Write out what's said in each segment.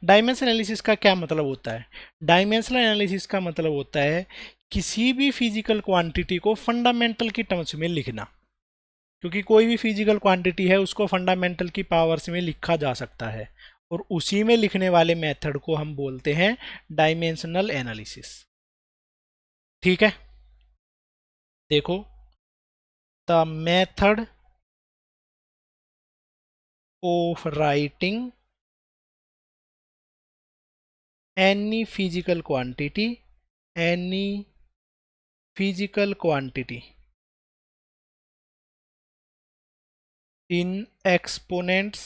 Dimension analysis का क्या मतलब होता है? डायमेंशनल एनालिसिस का मतलब होता है किसी भी फिजिकल क्वांटिटी को फंडामेंटल की टर्म्स में लिखना, क्योंकि कोई भी फिजिकल क्वांटिटी है उसको फंडामेंटल की पावर्स में लिखा जा सकता है, और उसी में लिखने वाले मेथड को हम बोलते हैं डायमेंशनल एनालिसिस। ठीक है, देखो, the method of writing any physical quantity in exponents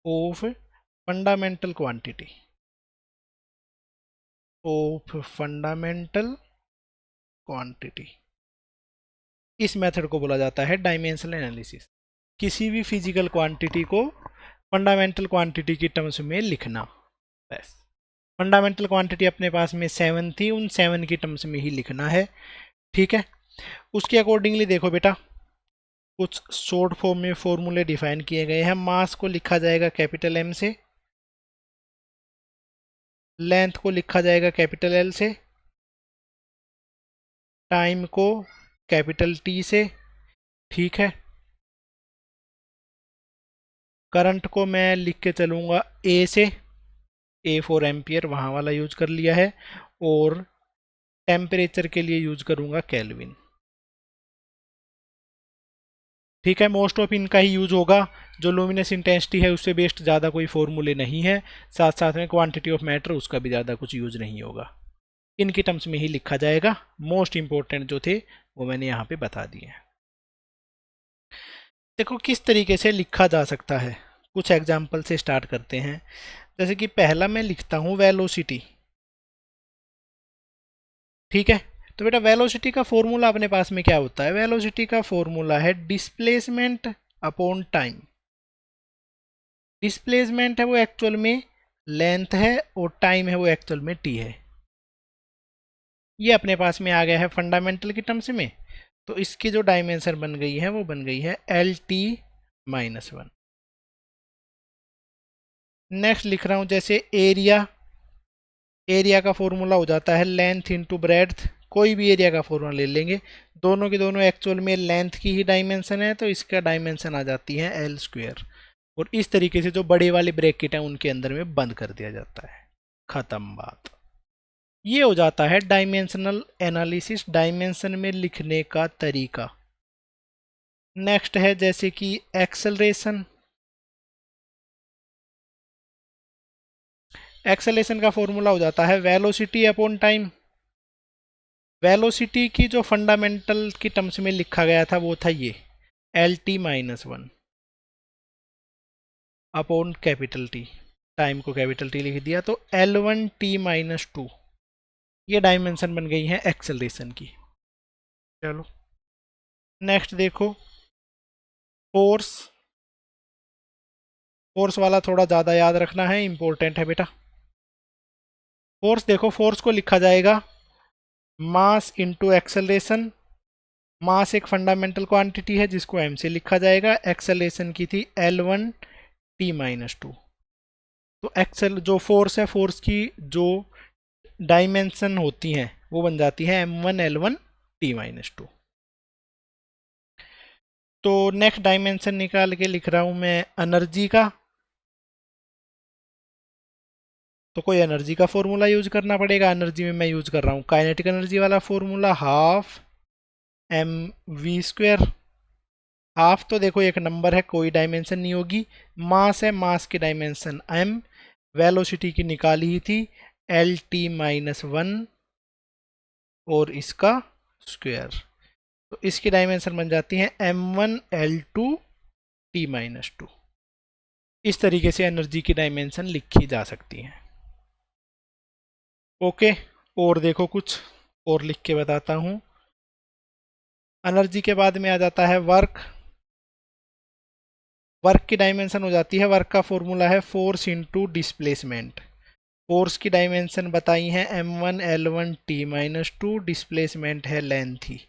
of fundamental quantity इस मेथड को बोला जाता है डायमेंशनल एनालिसिस। किसी भी फिजिकल क्वांटिटी को फंडामेंटल क्वांटिटी की टर्म्स में लिखना। बस, फंडामेंटल क्वांटिटी अपने पास में 7 थी, उन 7 की टर्म्स में ही लिखना है। ठीक है, उसके अकॉर्डिंगली देखो बेटा, कुछ शॉर्ट फॉर्म में फॉर्मूले डिफाइन किए गए हैं। मास को लिखा जाएगा कैपिटल एम से, लेंथ को लिखा जाएगा कैपिटल एल से, टाइम को कैपिटल टी से। ठीक है, करंट को मैं लिख के चलूँगा ए से, ए फॉर एम्पियर वहाँ वाला यूज कर लिया है, और टेम्परेचर के लिए यूज करूँगा केल्विन। ठीक है, मोस्ट ऑफ इनका ही यूज होगा। जो लुमिनस इंटेंसिटी है उससे बेस्ड ज़्यादा कोई फॉर्मूले नहीं है, साथ साथ में क्वांटिटी ऑफ मैटर उसका भी ज़्यादा कुछ यूज नहीं होगा, इनकी टर्म्स में ही लिखा जाएगा। मोस्ट इंपॉर्टेंट जो थे वो मैंने यहाँ पे बता दिए हैं। देखो किस तरीके से लिखा जा सकता है, कुछ एग्जाम्पल से स्टार्ट करते हैं। जैसे कि पहला मैं लिखता हूँ वेलोसिटी। ठीक है, तो बेटा वेलोसिटी का फॉर्मूला अपने पास में क्या होता है? वेलोसिटी का फॉर्मूला है डिस्प्लेसमेंट अपॉन टाइम। डिस्प्लेसमेंट है वो एक्चुअल में लेंथ है, और टाइम है वो एक्चुअल में टी है। ये अपने पास में आ गया है फंडामेंटल की टर्म्स में, तो इसकी जो डायमेंशन बन गई है वो बन गई है एल टी -1। नेक्स्ट लिख रहा हूं जैसे एरिया। एरिया का फॉर्मूला हो जाता है लेंथ इंटू ब्रेड्थ। कोई भी एरिया का फॉर्मूला ले लेंगे, दोनों की दोनों एक्चुअल में लेंथ की ही डायमेंशन है, तो इसका डायमेंशन आ जाती है एल स्क्वेयर। और इस तरीके से जो बड़े वाले ब्रैकेट हैं उनके अंदर में बंद कर दिया जाता है। खत्म बात। ये हो जाता है डायमेंशनल एनालिसिस, डायमेंशन में लिखने का तरीका। नेक्स्ट है जैसे कि एक्सेलरेशन। एक्सेलरेशन का फॉर्मूला हो जाता है वेलोसिटी अपॉन टाइम। वेलोसिटी की जो फंडामेंटल की टर्म्स में लिखा गया था वो था ये L T -1 upon capital T. Time को कैपिटल टी लिख दिया, तो L1 t -2 ये डायमेंशन बन गई है एक्सेलरेशन की। चलो नेक्स्ट देखो फोर्स। फोर्स वाला थोड़ा ज़्यादा याद रखना है, इंपॉर्टेंट है बेटा। फोर्स देखो, फोर्स को लिखा जाएगा मास इंटू एक्सेलरेशन। मास एक फंडामेंटल क्वांटिटी है जिसको m से लिखा जाएगा, एक्सेलरेशन की थी L1 t -2। तो एक्सेल जो फोर्स है, फोर्स की जो डायमेंशन होती हैं वो बन जाती है m1 L1 t -2। तो नेक्स्ट डायमेंशन निकाल के लिख रहा हूं मैं एनर्जी का। तो कोई एनर्जी का फॉर्मूला यूज करना पड़ेगा। एनर्जी में मैं यूज कर रहा हूँ काइनेटिक एनर्जी वाला फॉर्मूला, हाफ mv²। हाफ तो देखो एक नंबर है, कोई डायमेंशन नहीं होगी। मास है, मास की डायमेंशन m। वेलोसिटी की निकाली ही थी एल टी -1 और इसका स्क्वायर, तो इसकी डायमेंशन बन जाती है m1 L2 t -2। इस तरीके से एनर्जी की डायमेंशन लिखी जा सकती है। ओके, और देखो कुछ और लिख के बताता हूं। एनर्जी के बाद में आ जाता है वर्क। वर्क की डायमेंशन हो जाती है, वर्क का फॉर्मूला है फोर्स इंटू डिस्प्लेसमेंट। फोर्स की डायमेंशन बताई है m1 L1 t -2, डिस्प्लेसमेंट है लेंथ ही,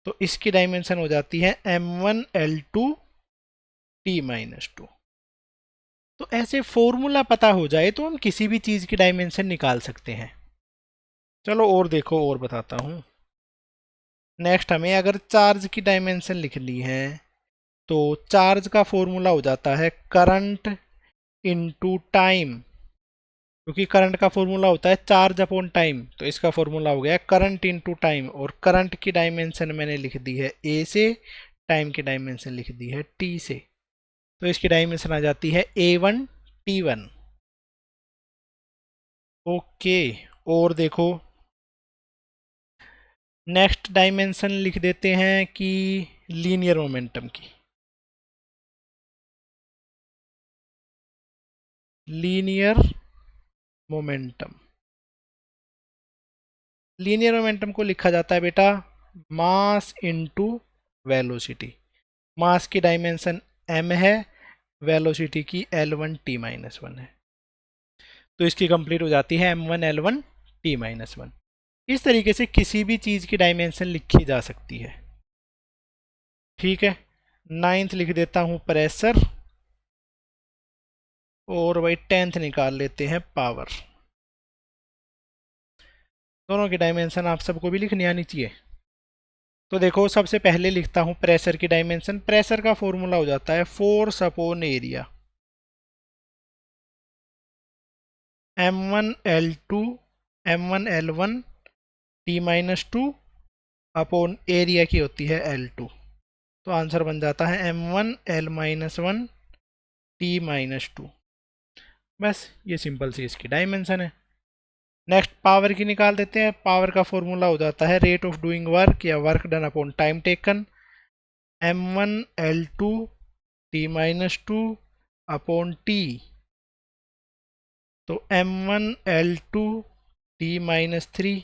तो इसकी डायमेंशन हो जाती है m1 L2 t -2। ऐसे फॉर्मूला पता हो जाए तो हम किसी भी चीज़ की डायमेंशन निकाल सकते हैं। चलो और देखो, और बताता हूँ। नेक्स्ट हमें अगर चार्ज की डायमेंशन लिखनी है तो चार्ज का फॉर्मूला हो जाता है करंट इनटू टाइम, क्योंकि करंट का फॉर्मूला होता है चार्ज अपॉन टाइम, तो इसका फॉर्मूला हो गया करंट इनटू टाइम। और करंट की डायमेंशन मैंने लिख दी है ए से, टाइम की डायमेंशन लिख दी है टी से, तो इसकी डायमेंशन आ जाती है A1 T1। ओके, और देखो नेक्स्ट डायमेंशन लिख देते हैं कि लीनियर मोमेंटम की। लीनियर मोमेंटम, लीनियर मोमेंटम को लिखा जाता है बेटा मास इनटू वेलोसिटी। मास की डायमेंशन m है, वेलोसिटी की L1T-1 है, तो इसकी कंप्लीट हो जाती है M1L1T-1। इस तरीके से किसी भी चीज़ की डायमेंशन लिखी जा सकती है। ठीक है, नाइन्थ लिख देता हूँ प्रेशर, और भाई 10th निकाल लेते हैं पावर। दोनों की डायमेंशन आप सबको भी लिखनी आनी चाहिए। तो देखो सबसे पहले लिखता हूँ प्रेशर की डायमेंशन। प्रेशर का फॉर्मूला हो जाता है force upon area. M1L1T-2 upon area की होती है L2, तो आंसर बन जाता है M1L-1T-2। बस ये सिंपल सी इसकी डायमेंशन है। नेक्स्ट पावर की निकाल देते हैं। पावर का फॉर्मूला हो जाता है रेट ऑफ डूइंग वर्क या work done upon time taken, M1L2T-2 upon T, तो M1L2T-3,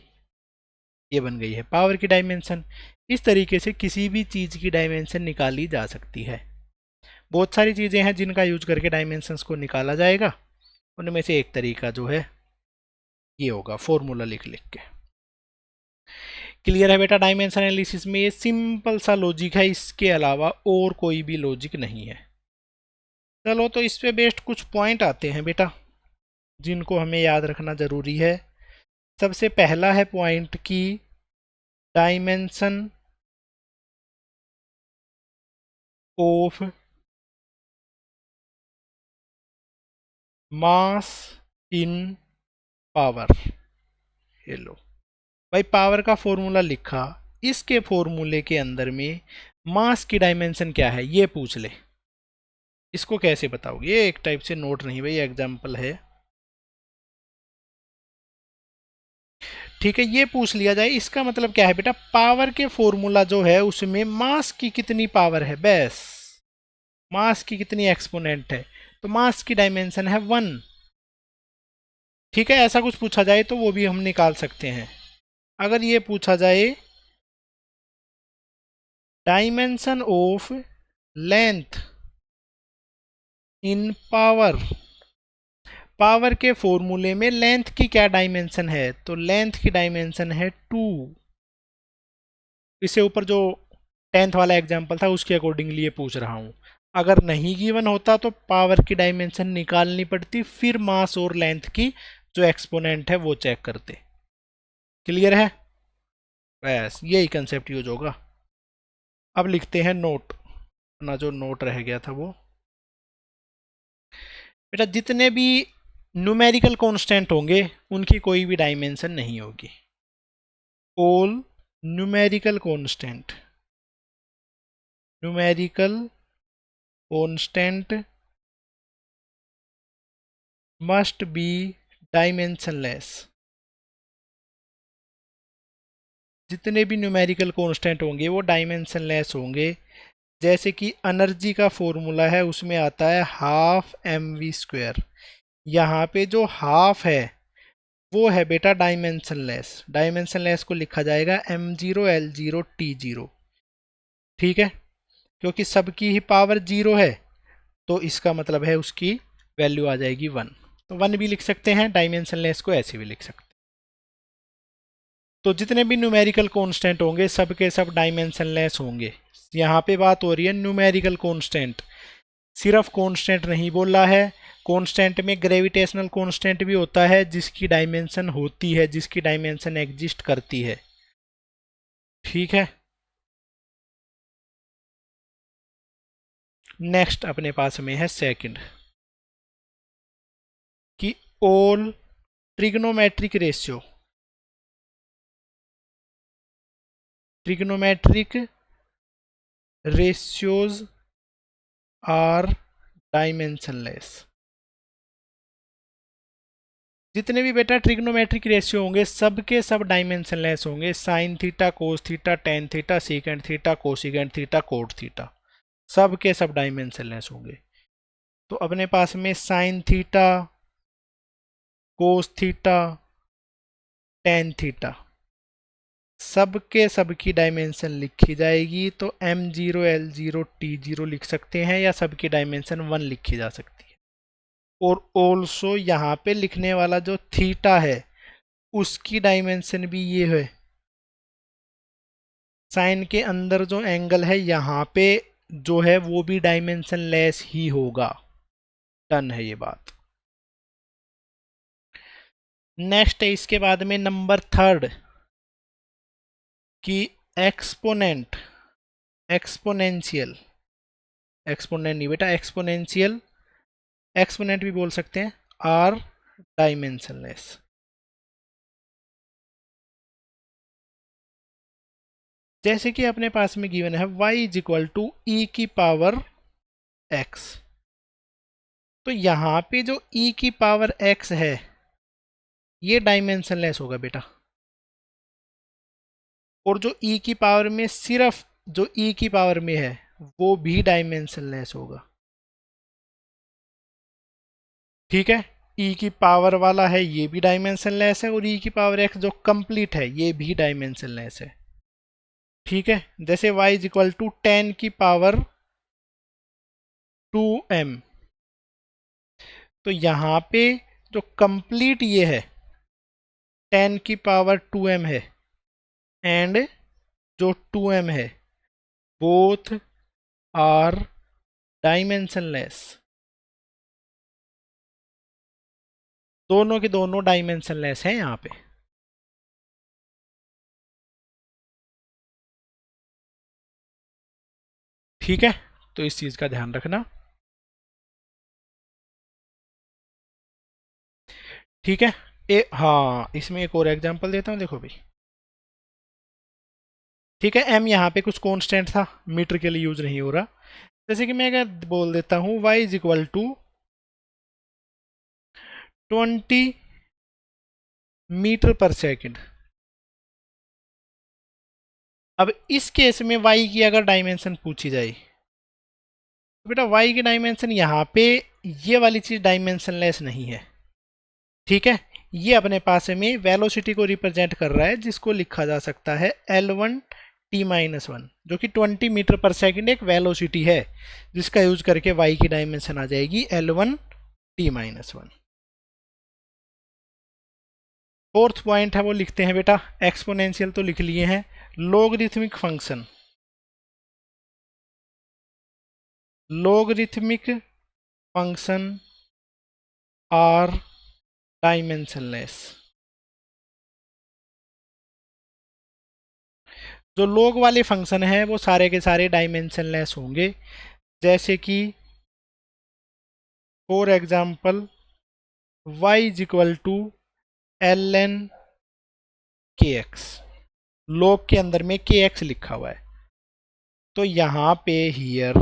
ये बन गई है पावर की डायमेंशन। इस तरीके से किसी भी चीज़ की डायमेंशन निकाली जा सकती है। बहुत सारी चीज़ें हैं जिनका यूज करके डायमेंशंस को निकाला जाएगा, उनमें से एक तरीका जो है ये होगा फॉर्मूला लिख लिख के। क्लियर है बेटा? डायमेंशन एनालिसिस में ये सिंपल सा लॉजिक है, इसके अलावा और कोई भी लॉजिक नहीं है। चलो तो इस पे बेस्ड कुछ पॉइंट आते हैं बेटा जिनको हमें याद रखना ज़रूरी है। सबसे पहला है पॉइंट की dimension of mass in power. ये लो भाई, पावर का फॉर्मूला लिखा, इसके फॉर्मूले के अंदर में मास की डायमेंशन क्या है ये पूछ ले, इसको कैसे बताओगे? ये एक टाइप से नोट नहीं भाई, एग्जाम्पल है। ठीक है, ये पूछ लिया जाए, इसका मतलब क्या है बेटा? पावर के फॉर्मूला जो है उसमें मास की कितनी पावर है, बस मास की कितनी एक्सपोनेंट है, तो मास की डायमेंशन है 1। ठीक है, ऐसा कुछ पूछा जाए तो वो भी हम निकाल सकते हैं। अगर ये पूछा जाए dimension of length in power, power के फॉर्मूले में लेंथ की क्या डायमेंशन है, तो लेंथ की डायमेंशन है 2। इससे ऊपर जो 10th वाला एग्जांपल था उसके अकॉर्डिंगली ये पूछ रहा हूँ। अगर नहीं गिवन होता तो पावर की डायमेंशन निकालनी पड़ती, फिर मास और लेंथ की जो एक्सपोनेंट है वो चेक करते। क्लियर है? बस यही कंसेप्ट यूज होगा। अब लिखते हैं नोट, ना जो नोट रह गया था वो। बेटा जितने भी न्यूमेरिकल कांस्टेंट होंगे उनकी कोई भी डायमेंशन नहीं होगी। All numerical constant, numerical constant must be dimensionless. जितने भी न्यूमेरिकल कांस्टेंट होंगे वो डायमेंशनलेस होंगे। जैसे कि एनर्जी का फॉर्मूला है उसमें आता है ½ mv², यहाँ पे जो हाफ है वो है बेटा डायमेंशनलेस। डायमेंशनलेस को लिखा जाएगा M0L0T0। ठीक है, क्योंकि सबकी ही पावर 0 है तो इसका मतलब है उसकी वैल्यू आ जाएगी 1। तो 1 भी लिख सकते हैं, डायमेंशनलेस को ऐसे भी लिख सकते हैं। तो जितने भी न्यूमेरिकल कांस्टेंट होंगे सब के सब डायमेंशनलेस होंगे। यहाँ पे बात हो रही है न्यूमेरिकल कांस्टेंट, सिर्फ कांस्टेंट नहीं बोला है, कांस्टेंट में ग्रेविटेशनल कांस्टेंट भी होता है जिसकी डायमेंशन होती है, जिसकी डायमेंशन एग्जिस्ट करती है। ठीक है। नेक्स्ट अपने पास में है सेकंड, कि all trigonometric ratio, trigonometric ratios are dimensionless. जितने भी बेटा ट्रिग्नोमेट्रिक रेशियो होंगे सबके सब डायमेंशनलेस होंगे। Sine theta, cos theta, tan theta, secant theta, cosecant theta, cot theta, सबके सब डायमेंशनलेस होंगे। तो अपने पास में sine theta, cos theta, tan theta, सबके सबकी डायमेंशन लिखी जाएगी। तो m0 l0 t0 लिख सकते हैं, या सबकी डायमेंशन 1 लिखी जा सकती है। और ऑल्सो यहाँ पे लिखने वाला जो थीटा है उसकी डायमेंशन भी ये है। साइन के अंदर जो एंगल है यहाँ पे जो है वो भी डायमेंशन लेस ही होगा। डन है ये बात। नेक्स्ट है इसके बाद में नंबर थर्ड, कि एक्सपोनेंट, एक्सपोनेंशियल, एक्सपोनेंट नहीं बेटा, एक्सपोनेंशियल, एक्सपोनेंट भी बोल सकते हैं, आर डायमेंशनलेस। जैसे कि अपने पास में गिवन है y is equal to e की पावर x, तो यहां पे जो e की पावर x है ये डायमेंशनलेस होगा बेटा। और जो e की पावर में सिर्फ जो e की पावर में है वो भी डायमेंशनलेस होगा। ठीक है। e की पावर वाला है ये भी डायमेंशनलेस है, और e की पावर x जो कंप्लीट है ये भी डायमेंशनलेस है। ठीक है। जैसे y इज इक्वल टू 10 की पावर 2m, तो यहां पे जो कंप्लीट ये है 10 की पावर 2m है, एंड जो 2m है बोथ आर डायमेंशनलेस। दोनों के दोनों डायमेंशनलेस हैं यहाँ पे। ठीक है। तो इस चीज का ध्यान रखना। ठीक है। हाँ, इसमें एक और एग्जांपल देता हूँ, देखो भाई। ठीक है। m यहाँ पे कुछ कांस्टेंट था, मीटर के लिए यूज नहीं हो रहा। जैसे कि मैं अगर बोल देता हूँ y is equal to 20 metre per second. अब इस केस में y की अगर डायमेंशन पूछी जाए तो बेटा y की डायमेंशन यहाँ पे ये वाली चीज डायमेंशनलेस नहीं है। ठीक है। ये अपने पास में वेलोसिटी को रिप्रेजेंट कर रहा है, जिसको लिखा जा सकता है L1 t-1, जो कि 20 मीटर पर सेकंड एक वेलोसिटी है, जिसका यूज करके y की डायमेंशन आ जाएगी L1 t-1। फोर्थ पॉइंट है वो लिखते हैं बेटा, एक्सपोनेंशियल तो लिख लिए हैं। Logarithmic function, logarithmic function are dimensionless. जो लोग वाले फंक्शन है वो सारे के सारे डायमेंशनलेस होंगे। जैसे कि for example y is equal to l n के एक्स, लोग के अंदर में के एक्स लिखा हुआ है, तो यहां पे हियर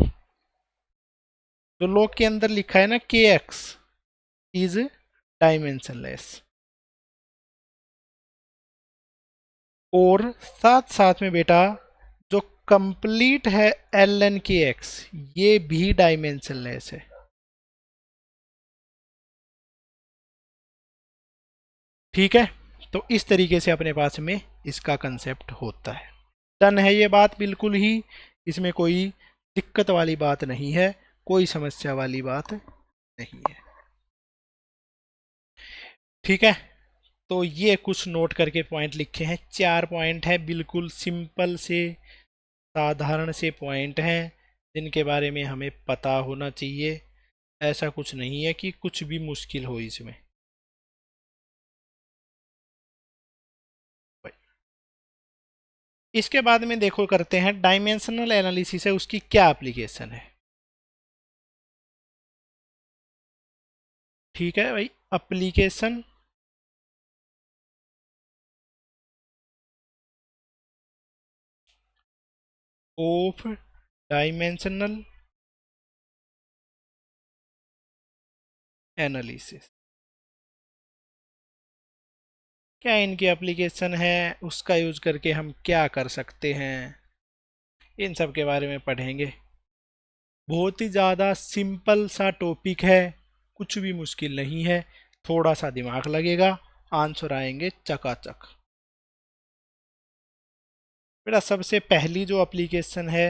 जो लोग के अंदर लिखा है ना के एक्स इज डायमेंशनलेस। और साथ साथ में बेटा जो कंप्लीट है एल एन के एक्स ये भी डायमेंशनलेस है। ठीक है। तो इस तरीके से अपने पास में इसका कंसेप्ट होता है। डन है ये बात बिल्कुल ही, इसमें कोई दिक्कत वाली बात नहीं है, कोई समस्या वाली बात नहीं है। ठीक है। तो ये कुछ नोट करके पॉइंट लिखे हैं, 4 पॉइंट है, बिल्कुल सिंपल से साधारण से पॉइंट हैं, जिनके बारे में हमें पता होना चाहिए। ऐसा कुछ नहीं है कि कुछ भी मुश्किल हो इसमें। इसके बाद में देखो करते हैं डायमेंशनल एनालिसिस है उसकी क्या एप्लीकेशन है। ठीक है भाई, एप्लीकेशन ऑफ डायमेंशनल एनालिसिस। क्या इनकी एप्लीकेशन है, उसका यूज करके हम क्या कर सकते हैं, इन सब के बारे में पढ़ेंगे। बहुत ही ज़्यादा सिंपल सा टॉपिक है, कुछ भी मुश्किल नहीं है, थोड़ा सा दिमाग लगेगा, आंसर आएंगे चकाचक। बेटा सबसे पहली जो एप्लीकेशन है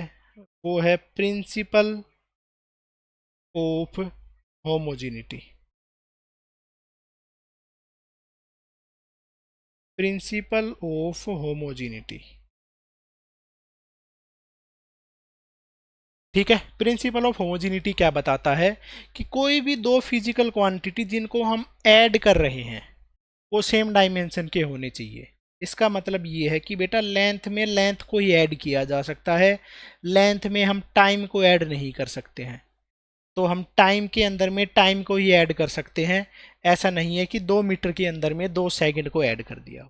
वो है principle of homogeneity. Principle of homogeneity, ठीक है। प्रिंसिपल ऑफ होमोजेनिटी क्या बताता है कि कोई भी दो फिजिकल क्वांटिटी जिनको हम ऐड कर रहे हैं वो सेम डायमेंशन के होने चाहिए। इसका मतलब ये है कि बेटा लेंथ में लेंथ को ही ऐड किया जा सकता है, लेंथ में हम टाइम को ऐड नहीं कर सकते हैं। तो हम टाइम के अंदर में टाइम को ही ऐड कर सकते हैं, ऐसा नहीं है कि 2 मीटर के अंदर में 2 सेकंड को ऐड कर दिया।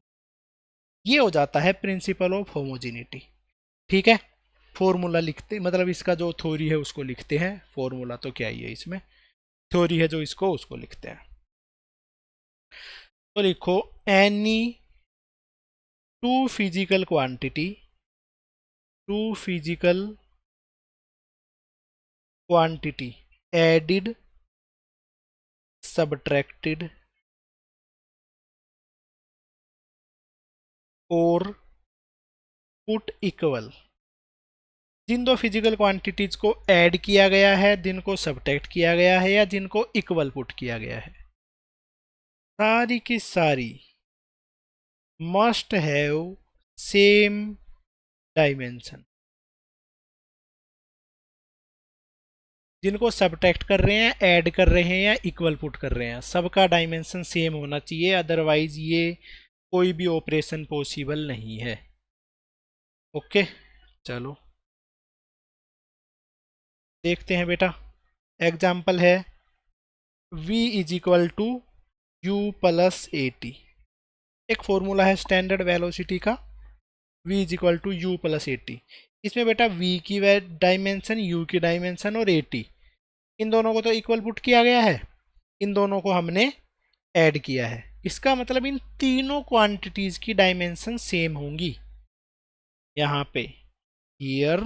ये हो जाता है प्रिंसिपल ऑफ होमोजेनिटी। ठीक है, फॉर्मूला लिखते मतलब इसका जो थ्योरी है उसको लिखते हैं, फॉर्मूला तो क्या ही है इसमें, थ्योरी है जो इसको उसको लिखते हैं। तो लिखो any two physical quantity, two physical quantity added subtracted और पुट इक्वल। जिन दो फिजिकल क्वांटिटीज को ऐड किया गया है, जिनको सब्ट्रैक्ट किया गया है या जिनको इक्वल पुट किया गया है, सारी की सारी मस्ट हैव सेम डायमेंशन। जिनको सब्ट्रैक्ट कर रहे हैं, ऐड कर रहे हैं या इक्वल पुट कर रहे हैं, सबका डायमेंशन सेम होना चाहिए, अदरवाइज ये कोई भी ऑपरेशन पॉसिबल नहीं है। ओके, चलो देखते हैं बेटा। एग्जाम्पल है v is equal to u plus a t. एक फॉर्मूला है स्टैंडर्ड वेलोसिटी का, v is equal to u plus a t. इसमें बेटा v की डायमेंशन, u की डायमेंशन और ए टी, इन दोनों को तो इक्वल पुट किया गया है, इन दोनों को हमने ऐड किया है। इसका मतलब इन तीनों क्वांटिटीज की डायमेंशन सेम होंगी। यहाँ पे here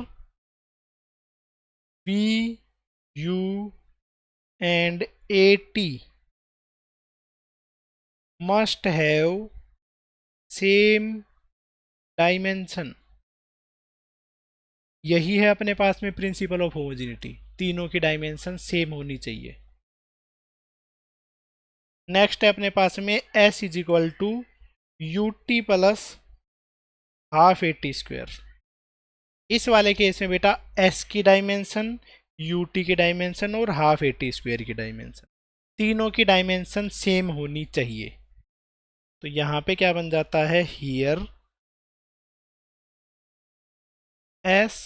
v, u and A T must have same dimension. यही है अपने पास में प्रिंसिपल ऑफ होमोजेनिटी, तीनों की डायमेंशन सेम होनी चाहिए। नेक्स्ट है अपने पास में s is equal to u t plus half a t square. इस वाले केस में बेटा s की डायमेंशन, यू टी की डायमेंशन और हाफ ए टी स्क्वेयर की डायमेंशन, तीनों की डायमेंशन सेम होनी चाहिए। तो यहाँ पे क्या बन जाता है, here s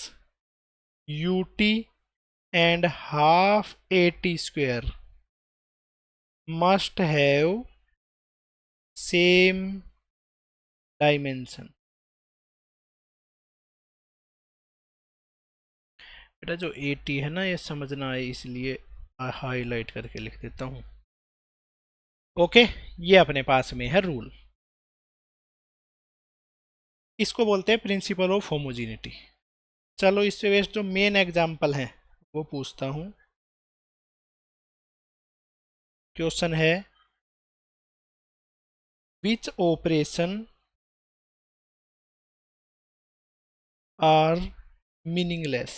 U T and half a t square must have same dimension. बेटा जो 80 है ना, ये समझना है, इसलिए हाईलाइट करके लिख देता हूँ। ओके, ये अपने पास में है रूल, इसको बोलते हैं प्रिंसिपल ऑफ होमोजेनिटी। चलो इससे बेस्ट जो मेन एग्जांपल है वो पूछता हूँ। क्वेश्चन है विच ऑपरेशन आर मीनिंगलेस।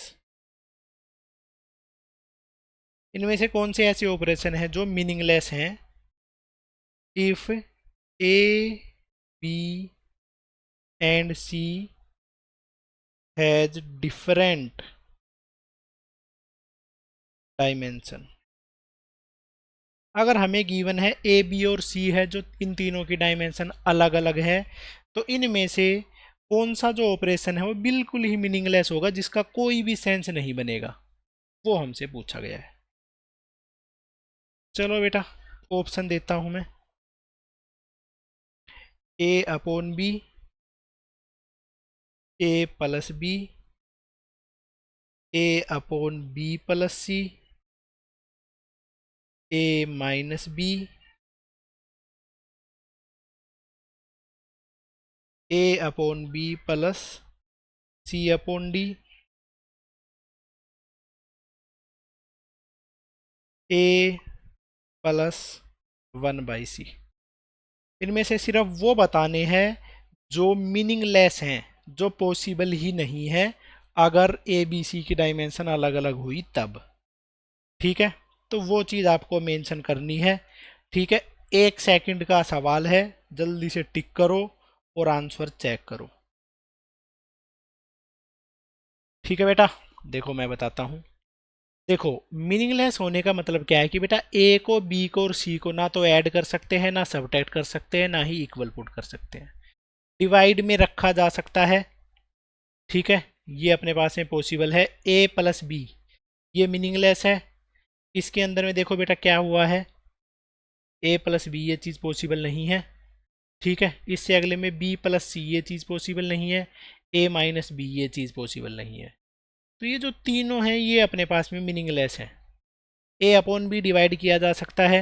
इनमें से कौन से ऐसे ऑपरेशन हैं जो मीनिंगलेस हैं। If a b and c has different dimension. अगर हमें गिवन है ए बी और सी है जो इन तीनों की डायमेंशन अलग अलग है, तो इनमें से कौन सा जो ऑपरेशन है वो बिल्कुल ही मीनिंगलेस होगा, जिसका कोई भी सेंस नहीं बनेगा, वो हमसे पूछा गया है। चलो बेटा ऑप्शन देता हूं मैं। ए अपॉन बी, ए प्लस बी, ए अपॉन बी प्लस सी, ए माइनस बी, ए अपॉन बी प्लस सी अपॉन डी, ए प्लस 1/c। इनमें से सिर्फ वो बताने हैं जो मीनिंगलेस हैं, जो पॉसिबल ही नहीं है अगर ए बी सी की डायमेंशन अलग अलग हुई तब। ठीक है, तो वो चीज़ आपको मेंशन करनी है। ठीक है, 1 सेकंड का सवाल है, जल्दी से टिक करो और आंसर चेक करो। ठीक है बेटा, देखो मैं बताता हूँ। देखो मीनिंगलेस होने का मतलब क्या है कि बेटा ए को बी को और सी को ना तो ऐड कर सकते हैं, ना सबट्रैक्ट कर सकते हैं, ना ही इक्वल पुट कर सकते हैं। डिवाइड में रखा जा सकता है। ठीक है, ये अपने पास में पॉसिबल है। ए प्लस बी ये मीनिंगलेस है। इसके अंदर में देखो बेटा क्या हुआ है, ए प्लस बी ये चीज़ पॉसिबल नहीं है। ठीक है, इससे अगले में बी प्लस सी ये चीज़ पॉसिबल नहीं है, ए माइनस बी ये चीज़ पॉसिबल नहीं है। तो ये जो तीनों हैं ये अपने पास में मीनिंगलेस हैं। ए अपॉन बी डिवाइड किया जा सकता है,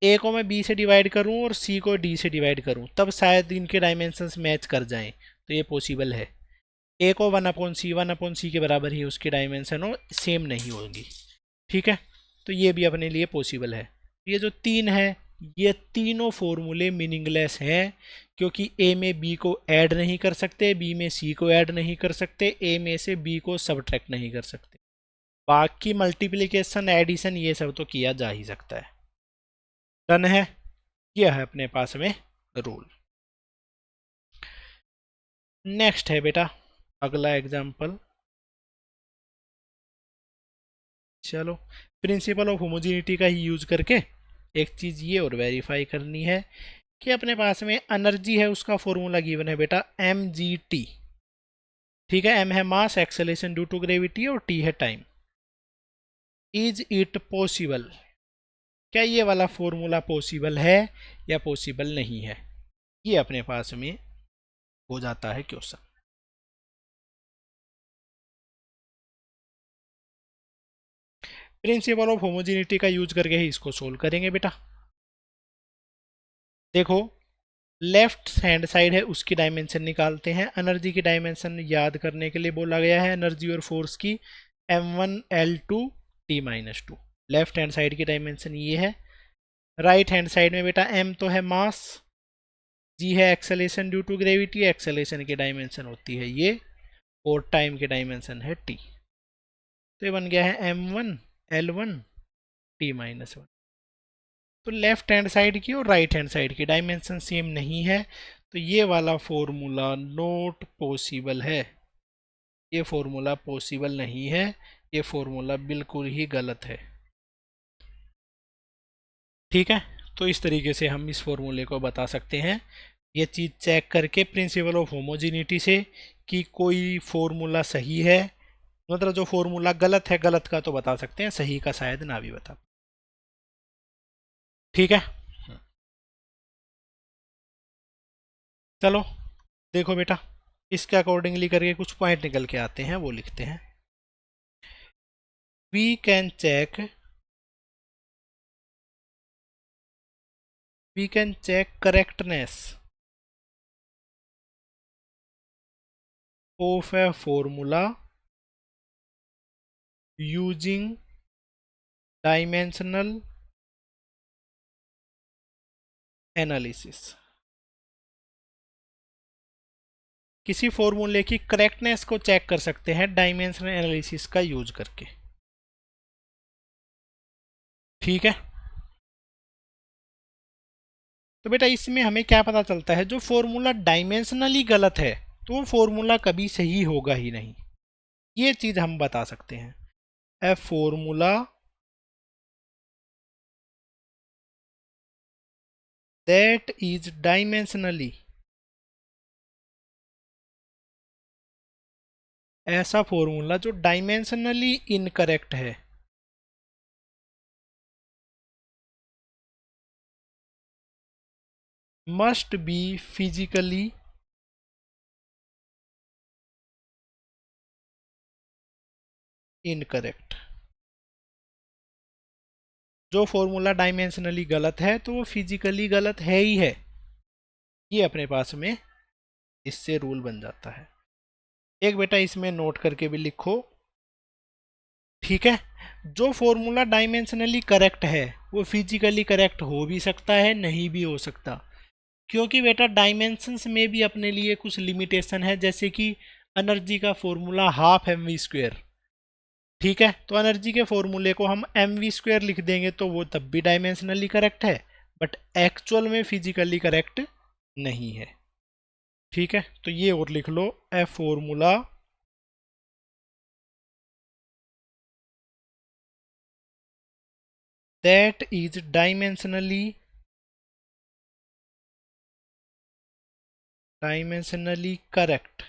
ए को मैं बी से डिवाइड करूं और सी को डी से डिवाइड करूं तब शायद इनके डायमेंशंस मैच कर जाएं, तो ये पॉसिबल है। ए को 1/c के बराबर ही उसकी डायमेंशन हो, सेम नहीं होगी। ठीक है, तो ये भी अपने लिए पॉसिबल है। ये जो तीन है ये तीनों फॉर्मूले मीनिंगलेस हैं, क्योंकि ए में बी को ऐड नहीं कर सकते, बी में सी को ऐड नहीं कर सकते, ए में से बी को सबट्रैक्ट नहीं कर सकते। बाकी मल्टीप्लिकेशन एडिशन ये सब तो किया जा ही सकता है। डन है, यह है अपने पास में रूल। नेक्स्ट है बेटा अगला एग्जाम्पल। चलो प्रिंसिपल ऑफ होमोजेनिटी का ही यूज करके एक चीज़ ये और वेरीफाई करनी है कि अपने पास में एनर्जी है उसका फॉर्मूला गिवन है बेटा mgt। ठीक है, m है मास, एक्सेलेरेशन ड्यू टू ग्रेविटी और t है टाइम। इज इट पॉसिबल, क्या ये वाला फॉर्मूला पॉसिबल है या पॉसिबल नहीं है, ये अपने पास में हो जाता है क्वेश्चन। प्रिंसिपल ऑफ होमोजेनिटी का यूज करके ही इसको सोल्व करेंगे बेटा। देखो लेफ्ट हैंड साइड है उसकी डायमेंशन निकालते हैं। एनर्जी की डायमेंशन याद करने के लिए बोला गया है एनर्जी और फोर्स की m1 l2 t-2। Left hand side की डायमेंशन ये है। राइट हैंड साइड में बेटा m तो है मास, g है acceleration due to gravity, acceleration की डायमेंशन होती है ये, और टाइम की डायमेंशन है t। तो ये बन गया है m1 l1 t-1। तो लेफ्ट हैंड साइड की और राइट हैंड साइड की डायमेंशन सेम नहीं है, तो ये वाला फॉर्मूला नॉट पॉसिबल है। ये फॉर्मूला पॉसिबल नहीं है, ये फॉर्मूला बिल्कुल ही गलत है। ठीक है, तो इस तरीके से हम इस फॉर्मूले को बता सकते हैं, ये चीज़ चेक करके प्रिंसिपल ऑफ होमोजेनिटी से कि कोई फॉर्मूला सही है। मतलब जो फॉर्मूला गलत है, गलत का तो बता सकते हैं, सही का शायद ना भी बता। ठीक है, चलो देखो बेटा इसके अकॉर्डिंगली करके कुछ पॉइंट निकल के आते हैं, वो लिखते हैं। We can check correctness of a formula using dimensional analysis. किसी फॉर्मूले की करेक्टनेस को चेक कर सकते हैं डायमेंशनल एनालिसिस का यूज करके। ठीक है, तो बेटा इसमें हमें क्या पता चलता है, जो फॉर्मूला डायमेंशनली गलत है तो वो फॉर्मूला कभी सही होगा ही नहीं, ये चीज हम बता सकते हैं। ए फॉर्मूला दैट इज डायमेंशनली, ऐसा फॉर्मूला जो डायमेंशनली इनकरेक्ट है, मस्ट बी फिजिकली इनकरेक्ट। जो फॉर्मूला डायमेंशनली गलत है तो वो फिजिकली गलत है ही है, ये अपने पास में इससे रूल बन जाता है। एक बेटा इसमें नोट करके भी लिखो, ठीक है। जो फॉर्मूला डायमेंशनली करेक्ट है वो फिजिकली करेक्ट हो भी सकता है, नहीं भी हो सकता, क्योंकि बेटा डायमेंशंस में भी अपने लिए कुछ लिमिटेशन है, जैसे कि एनर्जी का formula half m v square, ठीक है। तो एनर्जी के फॉर्मूले को हम एम वी स्क्वेयर लिख देंगे तो वो तब भी डायमेंशनली करेक्ट है, बट एक्चुअल में फिजिकली करेक्ट नहीं है, ठीक है। तो ये और लिख लो, a formula that is dimensionally correct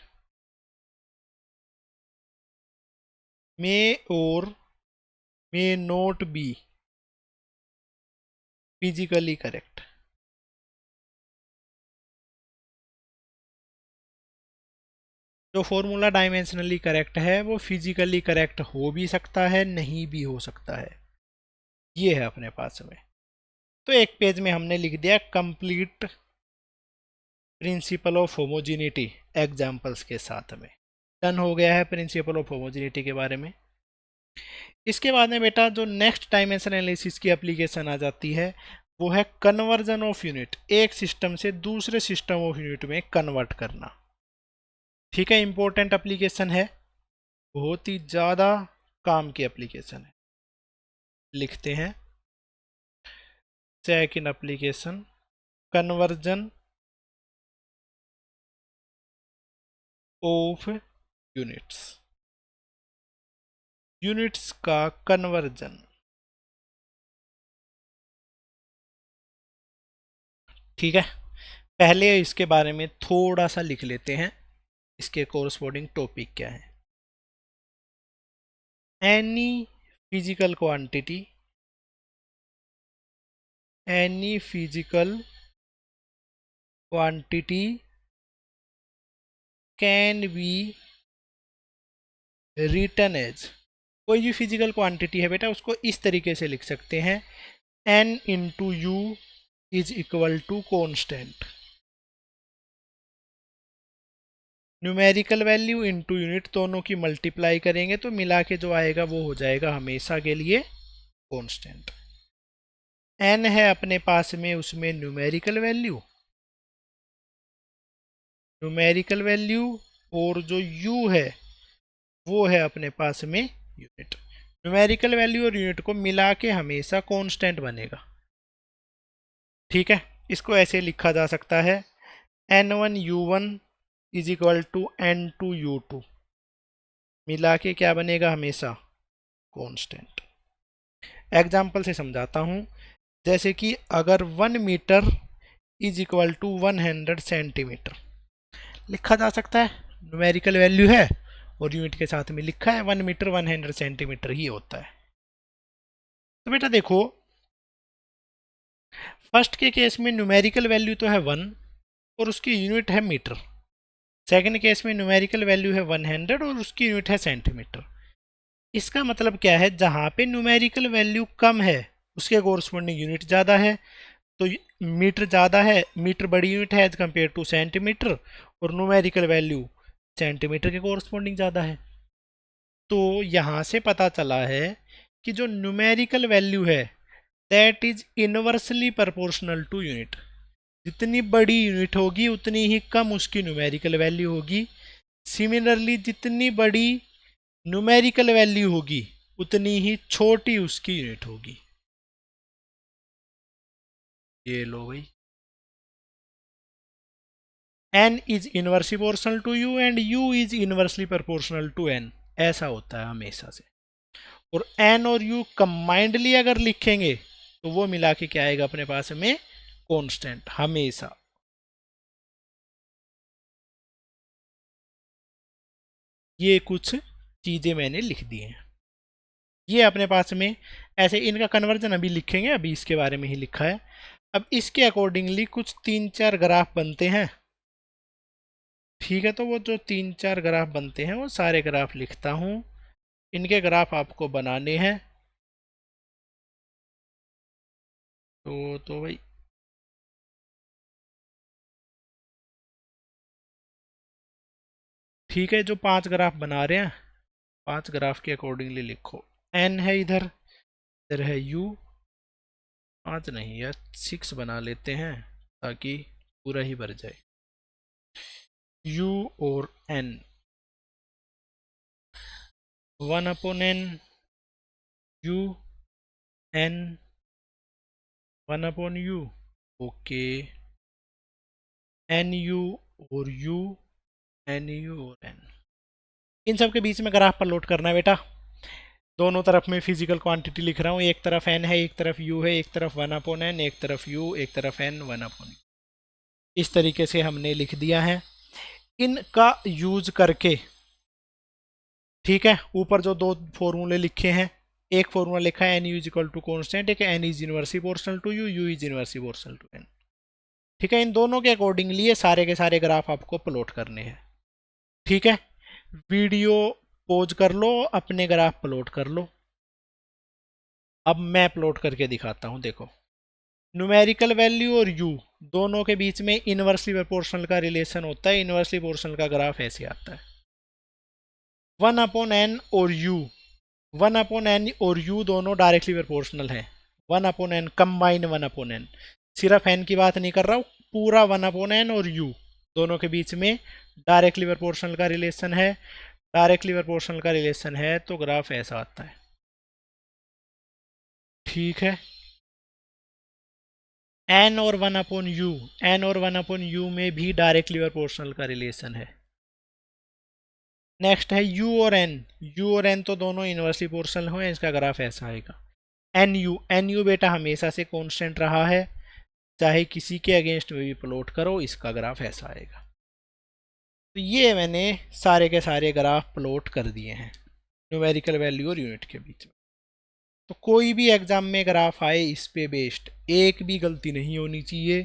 may और may not be physically correct. जो फॉर्मूला डायमेंशनली करेक्ट है वो फिजिकली करेक्ट हो भी सकता है, नहीं भी हो सकता है, ये है अपने पास में। तो एक पेज में हमने लिख दिया complete principle of homogeneity examples के साथ में। डन हो गया है प्रिंसिपल ऑफ होमोजिनिटी के बारे में। इसके बाद में बेटा जो नेक्स्ट डायमेंशन एनालिसिस की एप्लीकेशन आ जाती है वो है कन्वर्जन ऑफ यूनिट, एक सिस्टम से दूसरे सिस्टम ऑफ यूनिट में कन्वर्ट करना, ठीक है। इंपॉर्टेंट एप्लीकेशन है, बहुत ही ज़्यादा काम की एप्लीकेशन है। लिखते हैं second application, conversion of units, units का कन्वर्जन, ठीक है। पहले इसके बारे में थोड़ा सा लिख लेते हैं, इसके कोरस्पॉन्डिंग टॉपिक क्या है। Any physical quantity, any physical quantity can be written as, कोई भी फिजिकल क्वांटिटी है बेटा उसको इस तरीके से लिख सकते हैं, n into u is equal to constant, numerical value into unit दोनों की मल्टीप्लाई करेंगे तो मिला के जो आएगा वो हो जाएगा हमेशा के लिए कॉन्स्टेंट। एन है अपने पास में उसमें न्यूमेरिकल वैल्यू, और जो u है वो है अपने पास में यूनिट। न्यूमेरिकल वैल्यू और यूनिट को मिला के हमेशा कांस्टेंट बनेगा, ठीक है। इसको ऐसे लिखा जा सकता है n1u1 is equal to n2u2, मिला के क्या बनेगा हमेशा कांस्टेंट। एग्जाम्पल से समझाता हूँ, जैसे कि अगर 1 metre is equal to 100 centimetre लिखा जा सकता है, न्यूमेरिकल वैल्यू है और यूनिट के साथ में लिखा है 1 मीटर 100 सेंटीमीटर ही होता है। तो बेटा देखो फर्स्ट के केस में न्यूमेरिकल वैल्यू तो है 1 और उसकी यूनिट है मीटर, सेकंड केस में न्यूमेरिकल वैल्यू है 100 और उसकी यूनिट है सेंटीमीटर। इसका मतलब क्या है, जहाँ पे न्यूमेरिकल वैल्यू कम है उसके कोरस्पॉन्डिंग यूनिट ज़्यादा है, तो मीटर ज़्यादा है, मीटर बड़ी यूनिट है एज कम्पेयर टू सेंटीमीटर, और न्यूमेरिकल वैल्यू सेंटीमीटर के कोरस्पॉन्डिंग ज़्यादा है। तो यहाँ से पता चला है कि जो न्यूमेरिकल वैल्यू है that is inversely proportional to unit, जितनी बड़ी यूनिट होगी उतनी ही कम उसकी न्यूमेरिकल वैल्यू होगी। सिमिलरली जितनी बड़ी न्यूमेरिकल वैल्यू होगी उतनी ही छोटी उसकी यूनिट होगी। ये लो भाई, n is inversely proportional to u and u is inversely proportional to n, ऐसा होता है हमेशा से। और n और u कंबाइंडली अगर लिखेंगे तो वो मिला के क्या आएगा अपने पास में कांस्टेंट हमेशा। ये कुछ चीजें मैंने लिख दी हैं, ये अपने पास में ऐसे इनका कन्वर्जन अभी लिखेंगे, अभी इसके बारे में ही लिखा है। अब इसके अकॉर्डिंगली कुछ 3-4 ग्राफ बनते हैं, ठीक है। तो वो जो 3-4 ग्राफ बनते हैं वो सारे ग्राफ लिखता हूँ, इनके ग्राफ आपको बनाने हैं। तो भाई ठीक है, जो 5 ग्राफ बना रहे हैं 5 ग्राफ के अकॉर्डिंगली लिखो। एन है इधर, इधर है यू, 5 नहीं यार 6 बना लेते हैं ताकि पूरा ही भर जाए। यू और n, 1/n, u n, 1/u, okay. N u और यू, एन यू और एन, इन सब के बीच में ग्राफ पर लोड करना है बेटा। दोनों तरफ में फिजिकल क्वांटिटी लिख रहा हूँ, एक तरफ एन है, एक तरफ यू है, एक तरफ 1/n, एक तरफ यू, एक तरफ एन, 1/u। इस तरीके से हमने लिख दिया है। इनका यूज करके, ठीक है, ऊपर जो दो फॉर्मूले लिखे हैं, एक फॉर्मूला लिखा है n u is equal to constant, एक n is inversely proportional to u, u is inversely proportional to n, ठीक है। इन दोनों के अकॉर्डिंगली ये सारे के सारे ग्राफ आपको प्लॉट करने हैं, ठीक है। वीडियो पॉज कर लो, अपने ग्राफ प्लॉट कर लो। अब मैं प्लॉट करके दिखाता हूं, देखो। न्यूमेरिकल वैल्यू और यू दोनों के बीच में इनवर्सली प्रोपोर्शनल का रिलेशन होता है, इनवर्सली प्रोपोर्शनल का ग्राफ ऐसे आता है। 1/n और यू, 1/n और यू दोनों डायरेक्टली प्रोपोर्शनल हैं। 1/n कंबाइन 1/n, सिर्फ n की बात नहीं कर रहा हूं, पूरा 1/n और u दोनों के बीच में डायरेक्टली प्रोपोर्शनल का रिलेशन है। डायरेक्टली प्रोपोर्शनल का रिलेशन है तो ग्राफ ऐसा आता है, ठीक है। n और 1/u, n और 1/u में भी डायरेक्टली प्रोपोर्शनल का रिलेशन है। नेक्स्ट है u और n, u और n तो दोनों इनवर्सली प्रोपोर्शनल हो, इसका ग्राफ ऐसा आएगा। एन यू बेटा हमेशा से कांस्टेंट रहा है, चाहे किसी के अगेंस्ट में भी प्लॉट करो, इसका ग्राफ ऐसा आएगा। तो ये मैंने सारे के सारे ग्राफ प्लॉट कर दिए हैं न्यूमेरिकल वैल्यू और यूनिट के बीच में। तो कोई भी एग्जाम में ग्राफ आए इस पे बेस्ड, एक भी गलती नहीं होनी चाहिए,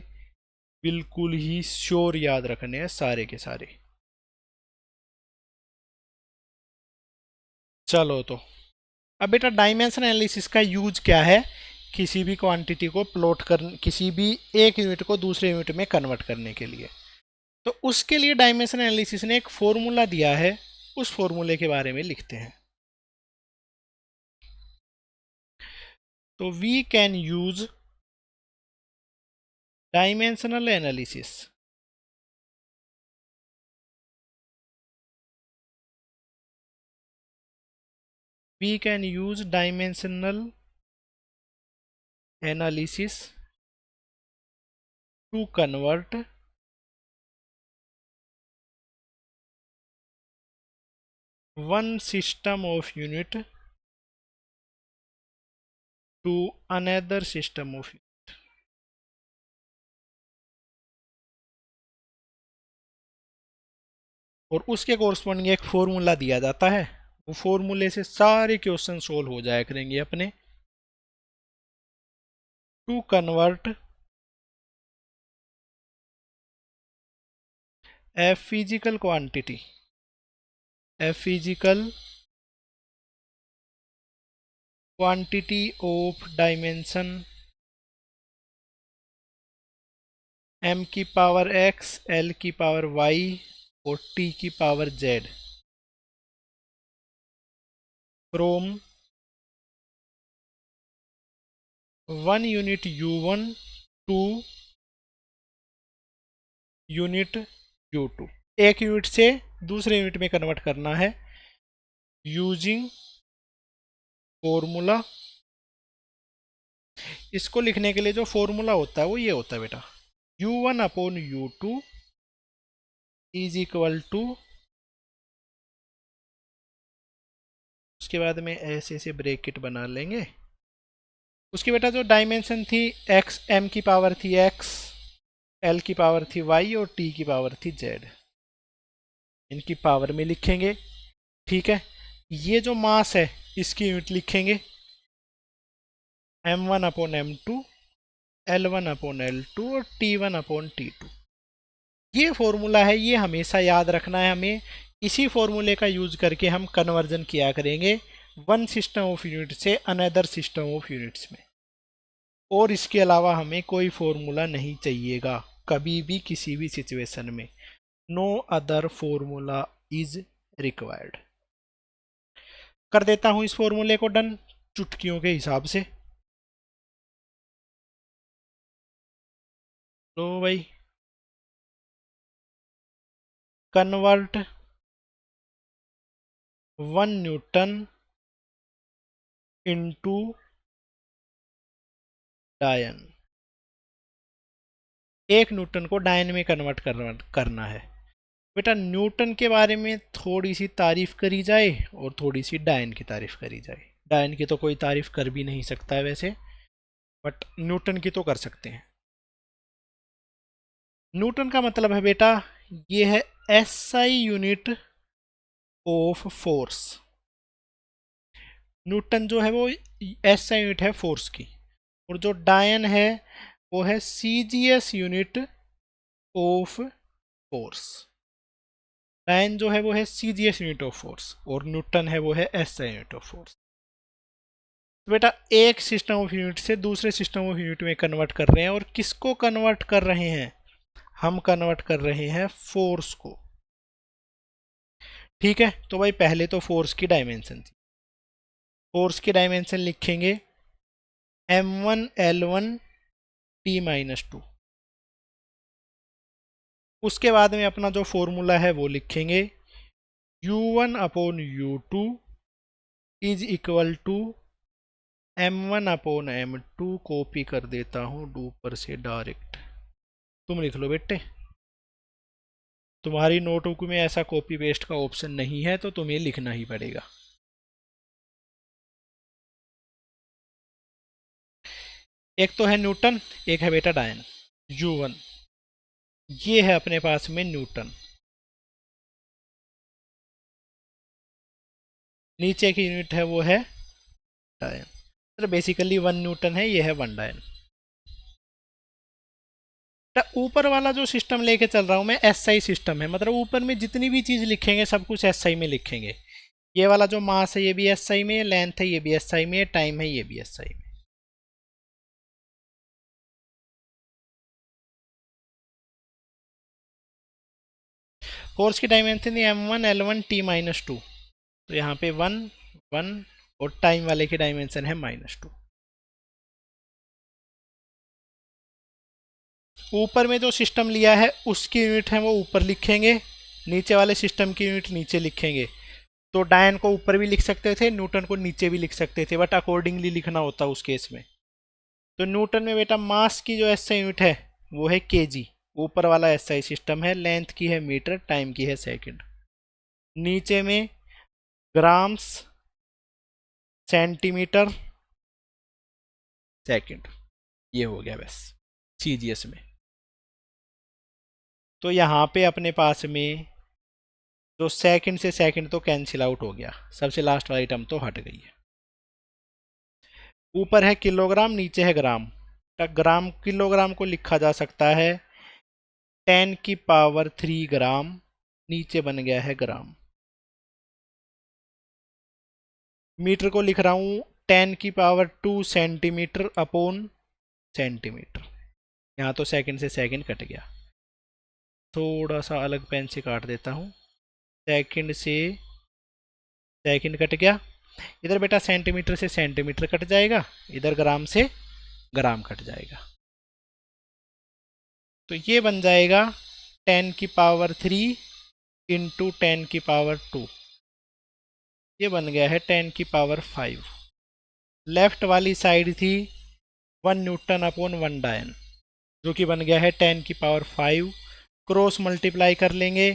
बिल्कुल ही श्योर याद रखने हैं सारे के सारे। चलो तो अब बेटा डायमेंशन एनालिसिस का यूज क्या है, किसी भी क्वांटिटी को प्लॉट कर, किसी भी एक यूनिट को दूसरे यूनिट में कन्वर्ट करने के लिए। तो उसके लिए डायमेंशन एनालिसिस ने एक फॉर्मूला दिया है, उस फॉर्मूले के बारे में लिखते हैं। तो we can use dimensional analysis, we can use dimensional analysis to convert one system of unit to another system of unit। और उसके कोरस्पॉन्डिंग एक फॉर्मूला दिया जाता है, वो फॉर्मूले से सारे क्वेश्चन सोल्व हो जाया करेंगे अपने। To convert a physical quantity, a physical quantity of dimension m की पावर x, l की पावर y और t की power z from 1 unit u1 to unit u2, एक यूनिट से दूसरे यूनिट में कन्वर्ट करना है यूजिंग फॉर्मूला। इसको लिखने के लिए जो फॉर्मूला होता है वो ये होता है बेटा, u1/u2 इज इक्वल टू, उसके बाद में ऐसे ऐसे ब्रैकेट बना लेंगे, उसकी बेटा जो डायमेंशन थी एक्स, एम की पावर थी एक्स, एल की पावर थी वाई और टी की पावर थी जेड। इनकी पावर में लिखेंगे। ठीक है, ये जो मास है इसकी यूनिट लिखेंगे m1 upon m2, L1 upon L2 और T1 अपॉन T2। ये फॉर्मूला है, ये हमेशा याद रखना है हमें। इसी फॉर्मूले का यूज करके हम कन्वर्जन किया करेंगे वन सिस्टम ऑफ यूनिट से अनदर सिस्टम ऑफ यूनिट्स में। और इसके अलावा हमें कोई फॉर्मूला नहीं चाहिएगा कभी भी किसी भी सिचुएशन में। No other formula is required. कर देता हूं इस फॉर्मूले को डन चुटकियों के हिसाब से। तो भाई कन्वर्ट 1 न्यूटन इनटू डायन। 1 न्यूटन को डायन में कन्वर्ट करना है। बेटा न्यूटन के बारे में थोड़ी सी तारीफ करी जाए और थोड़ी सी डायन की तारीफ करी जाए। डायन की तो कोई तारीफ कर भी नहीं सकता है वैसे, बट न्यूटन की तो कर सकते हैं। न्यूटन का मतलब है बेटा ये है SI unit of force. Newton जो है वो एसआई यूनिट है फोर्स की, और जो डायन है वो है सीजीएस यूनिट ऑफ फोर्स। डायन जो है वो है सीजीएस यूनिट ऑफ फोर्स और न्यूटन है वो है एसआई यूनिट ऑफ फोर्स। तो बेटा एक सिस्टम ऑफ यूनिट से दूसरे सिस्टम ऑफ यूनिट में कन्वर्ट कर रहे हैं, और किसको कन्वर्ट कर रहे हैं? हम कन्वर्ट कर रहे हैं फोर्स को। ठीक है, तो भाई पहले तो फोर्स की डायमेंशन थी। फोर्स की डायमेंशन लिखेंगे m1 L1 T-2। उसके बाद में अपना जो फॉर्मूला है वो लिखेंगे U1 upon U2 is equal to M1 upon M2। Copy कर देता हूँ ऊपर से डायरेक्ट, तुम लिख लो बेटे। तुम्हारी नोटबुक में ऐसा कॉपी पेस्ट का ऑप्शन नहीं है तो तुम्हें लिखना ही पड़ेगा। एक तो है न्यूटन, एक है बेटा डायन। U1 ये है अपने पास में न्यूटन, नीचे की यूनिट है वो है डायन। तो बेसिकली 1 न्यूटन है, ये है 1 डायन। ऊपर वाला जो सिस्टम लेके चल रहा हूं मैं एसआई सिस्टम है, मतलब ऊपर में जितनी भी चीज लिखेंगे सब कुछ एसआई में लिखेंगे। ये वाला जो मास है ये भी एसआई में, लेंथ है ये भी एसआई में, टाइम है ये भी एसआई में। फोर्स की डायमेंशन है m1 L1 T-2। तो यहाँ पे 1 1 और टाइम वाले की डायमेंशन है -2। ऊपर में जो सिस्टम लिया है उसकी यूनिट है वो ऊपर लिखेंगे, नीचे वाले सिस्टम की यूनिट नीचे लिखेंगे। तो डायन को ऊपर भी लिख सकते थे, न्यूटन को नीचे भी लिख सकते थे, बट अकॉर्डिंगली लिखना होता उस केस में। तो न्यूटन में बेटा मास की जो एसआई यूनिट है वो है केजी। ऊपर वाला एसआई सिस्टम है, लेंथ की है मीटर, टाइम की है सेकंड। नीचे में ग्राम्स, सेंटीमीटर, सेकंड। ये हो गया बस सीजीएस में। तो यहाँ पे अपने पास में जो सेकंड से सेकंड तो कैंसिल आउट हो गया, सबसे लास्ट वाली टर्म तो हट गई है। ऊपर है किलोग्राम, नीचे है ग्राम। ग्राम किलोग्राम को लिखा जा सकता है 10⁻³ ग्राम, नीचे बन गया है ग्राम। मीटर को लिख रहा हूं 10⁻² सेंटीमीटर अपॉन सेंटीमीटर। यहाँ तो सेकंड से सेकंड कट गया, थोड़ा सा अलग पेन से काट देता हूँ। सेकंड से सेकंड कट गया, इधर बेटा सेंटीमीटर से सेंटीमीटर कट जाएगा, इधर ग्राम से ग्राम कट जाएगा। तो ये बन जाएगा 10⁻³ इंटू 10⁻²। ये बन गया है 10⁻5। लेफ्ट वाली साइड थी 1 न्यूटन अपॉन 1 डायन, जो कि बन गया है 10⁻5। क्रॉस मल्टीप्लाई कर लेंगे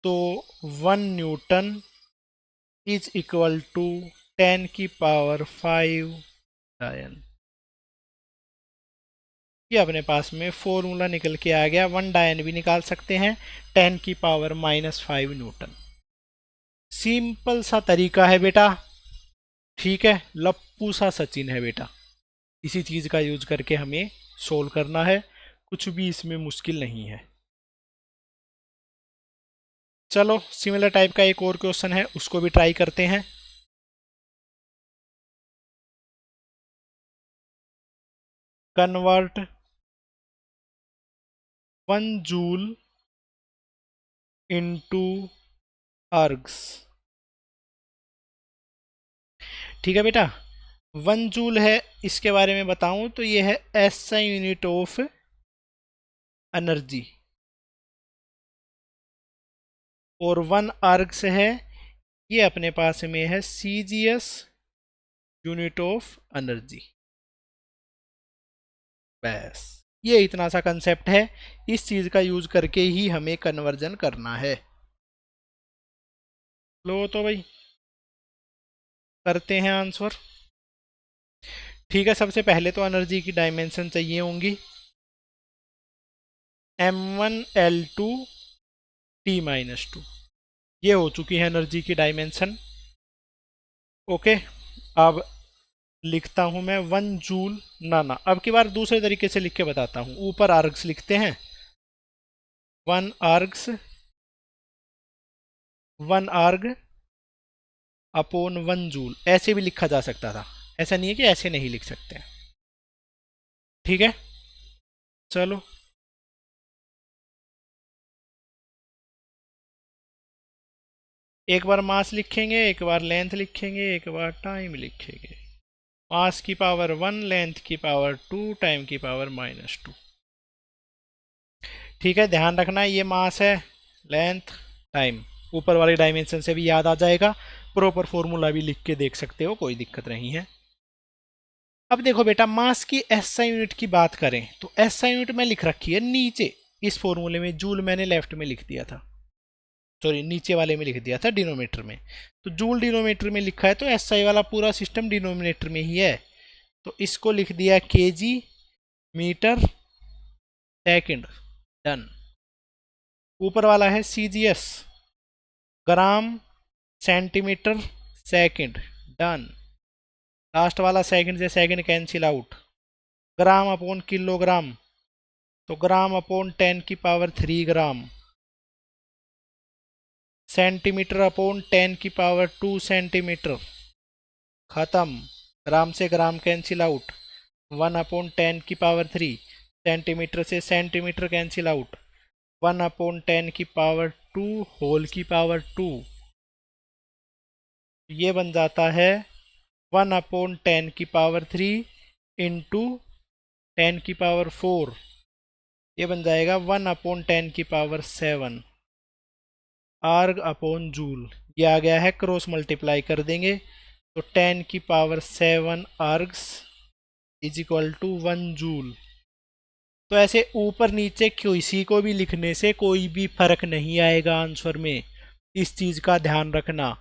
तो 1 न्यूटन इज इक्वल टू 10⁻5 डायन। ये अपने पास में फॉर्मूला निकल के आ गया। 1 डायन भी निकाल सकते हैं, 10⁻⁻5 न्यूटन। सिंपल सा तरीका है बेटा, ठीक है, लप्पू सा सचिन है बेटा। इसी चीज का यूज करके हमें सोल्व करना है, कुछ भी इसमें मुश्किल नहीं है। चलो सिमिलर टाइप का एक और क्वेश्चन है, उसको भी ट्राई करते हैं। Convert 1 joule into ergs. ठीक है बेटा, 1 जूल है, इसके बारे में बताऊं तो ये है एसआई यूनिट ऑफ एनर्जी, और 1 अर्ग्स है, ये अपने पास में है सीजीएस यूनिट ऑफ एनर्जी। बस ये इतना सा कंसेप्ट है, इस चीज का यूज करके ही हमें कन्वर्जन करना है। लो तो भाई करते हैं आंसर। ठीक है, सबसे पहले तो एनर्जी की डायमेंशन चाहिए होंगी, m1l2 t-2, ये हो चुकी है एनर्जी की डायमेंशन। ओके, अब लिखता हूं मैं 1 जूल, ना अब की बार दूसरे तरीके से लिख के बताता हूं। ऊपर आर्ग्स लिखते हैं, 1 आर्ग्स 1 आर्ग अपॉन 1 जूल, ऐसे भी लिखा जा सकता था, ऐसा नहीं है कि ऐसे नहीं लिख सकते हैं। ठीक है, चलो एक बार मास लिखेंगे, एक बार लेंथ लिखेंगे, एक बार टाइम लिखेंगे। मास की पावर 1, लेंथ की पावर 2, टाइम की पावर -2। ठीक है, ध्यान रखना ये मास है, लेंथ, टाइम, ऊपर वाली डायमेंशन से भी याद आ जाएगा। प्रॉपर फॉर्मूला भी लिख के देख सकते हो, कोई दिक्कत नहीं है। अब देखो बेटा, मास की एसआई यूनिट की बात करें तो एसआई यूनिट में लिख रखी है नीचे, इस फॉर्मूले में जूल मैंने लेफ्ट में लिख दिया था, सॉरी नीचे वाले में लिख दिया था डिनोमीटर में, तो जूल डिनोमीटर में लिखा है, तो एसआई वाला पूरा सिस्टम डिनोमिनेटर में ही है, तो इसको लिख दिया केजी मीटर सेकंड, डन। ऊपर वाला है CGS, gram centimetre second, done. Last वाला सेकंड से सेकंड कैंसिल आउट, ग्राम अपॉन किलोग्राम, तो ग्राम अपॉन 10⁻³ ग्राम, सेंटीमीटर अपॉन 10⁻² सेंटीमीटर, खत्म। ग्राम से ग्राम कैंसिल आउट, 1/10⁻³ सेंटीमीटर से सेंटीमीटर कैंसिल आउट, 1/10⁻² होल की पावर 2, ये बन जाता है 1/10⁻³ इंटू 10⁻⁴, ये बन जाएगा 1/10⁻⁷ आर्ग अपॉन जूल। ये आ गया है, क्रॉस मल्टीप्लाई कर देंगे तो 10⁻⁷ args is equal to 1 joule. तो ऐसे ऊपर नीचे किसी को भी लिखने से कोई भी फर्क नहीं आएगा आंसर में, इस चीज का ध्यान रखना।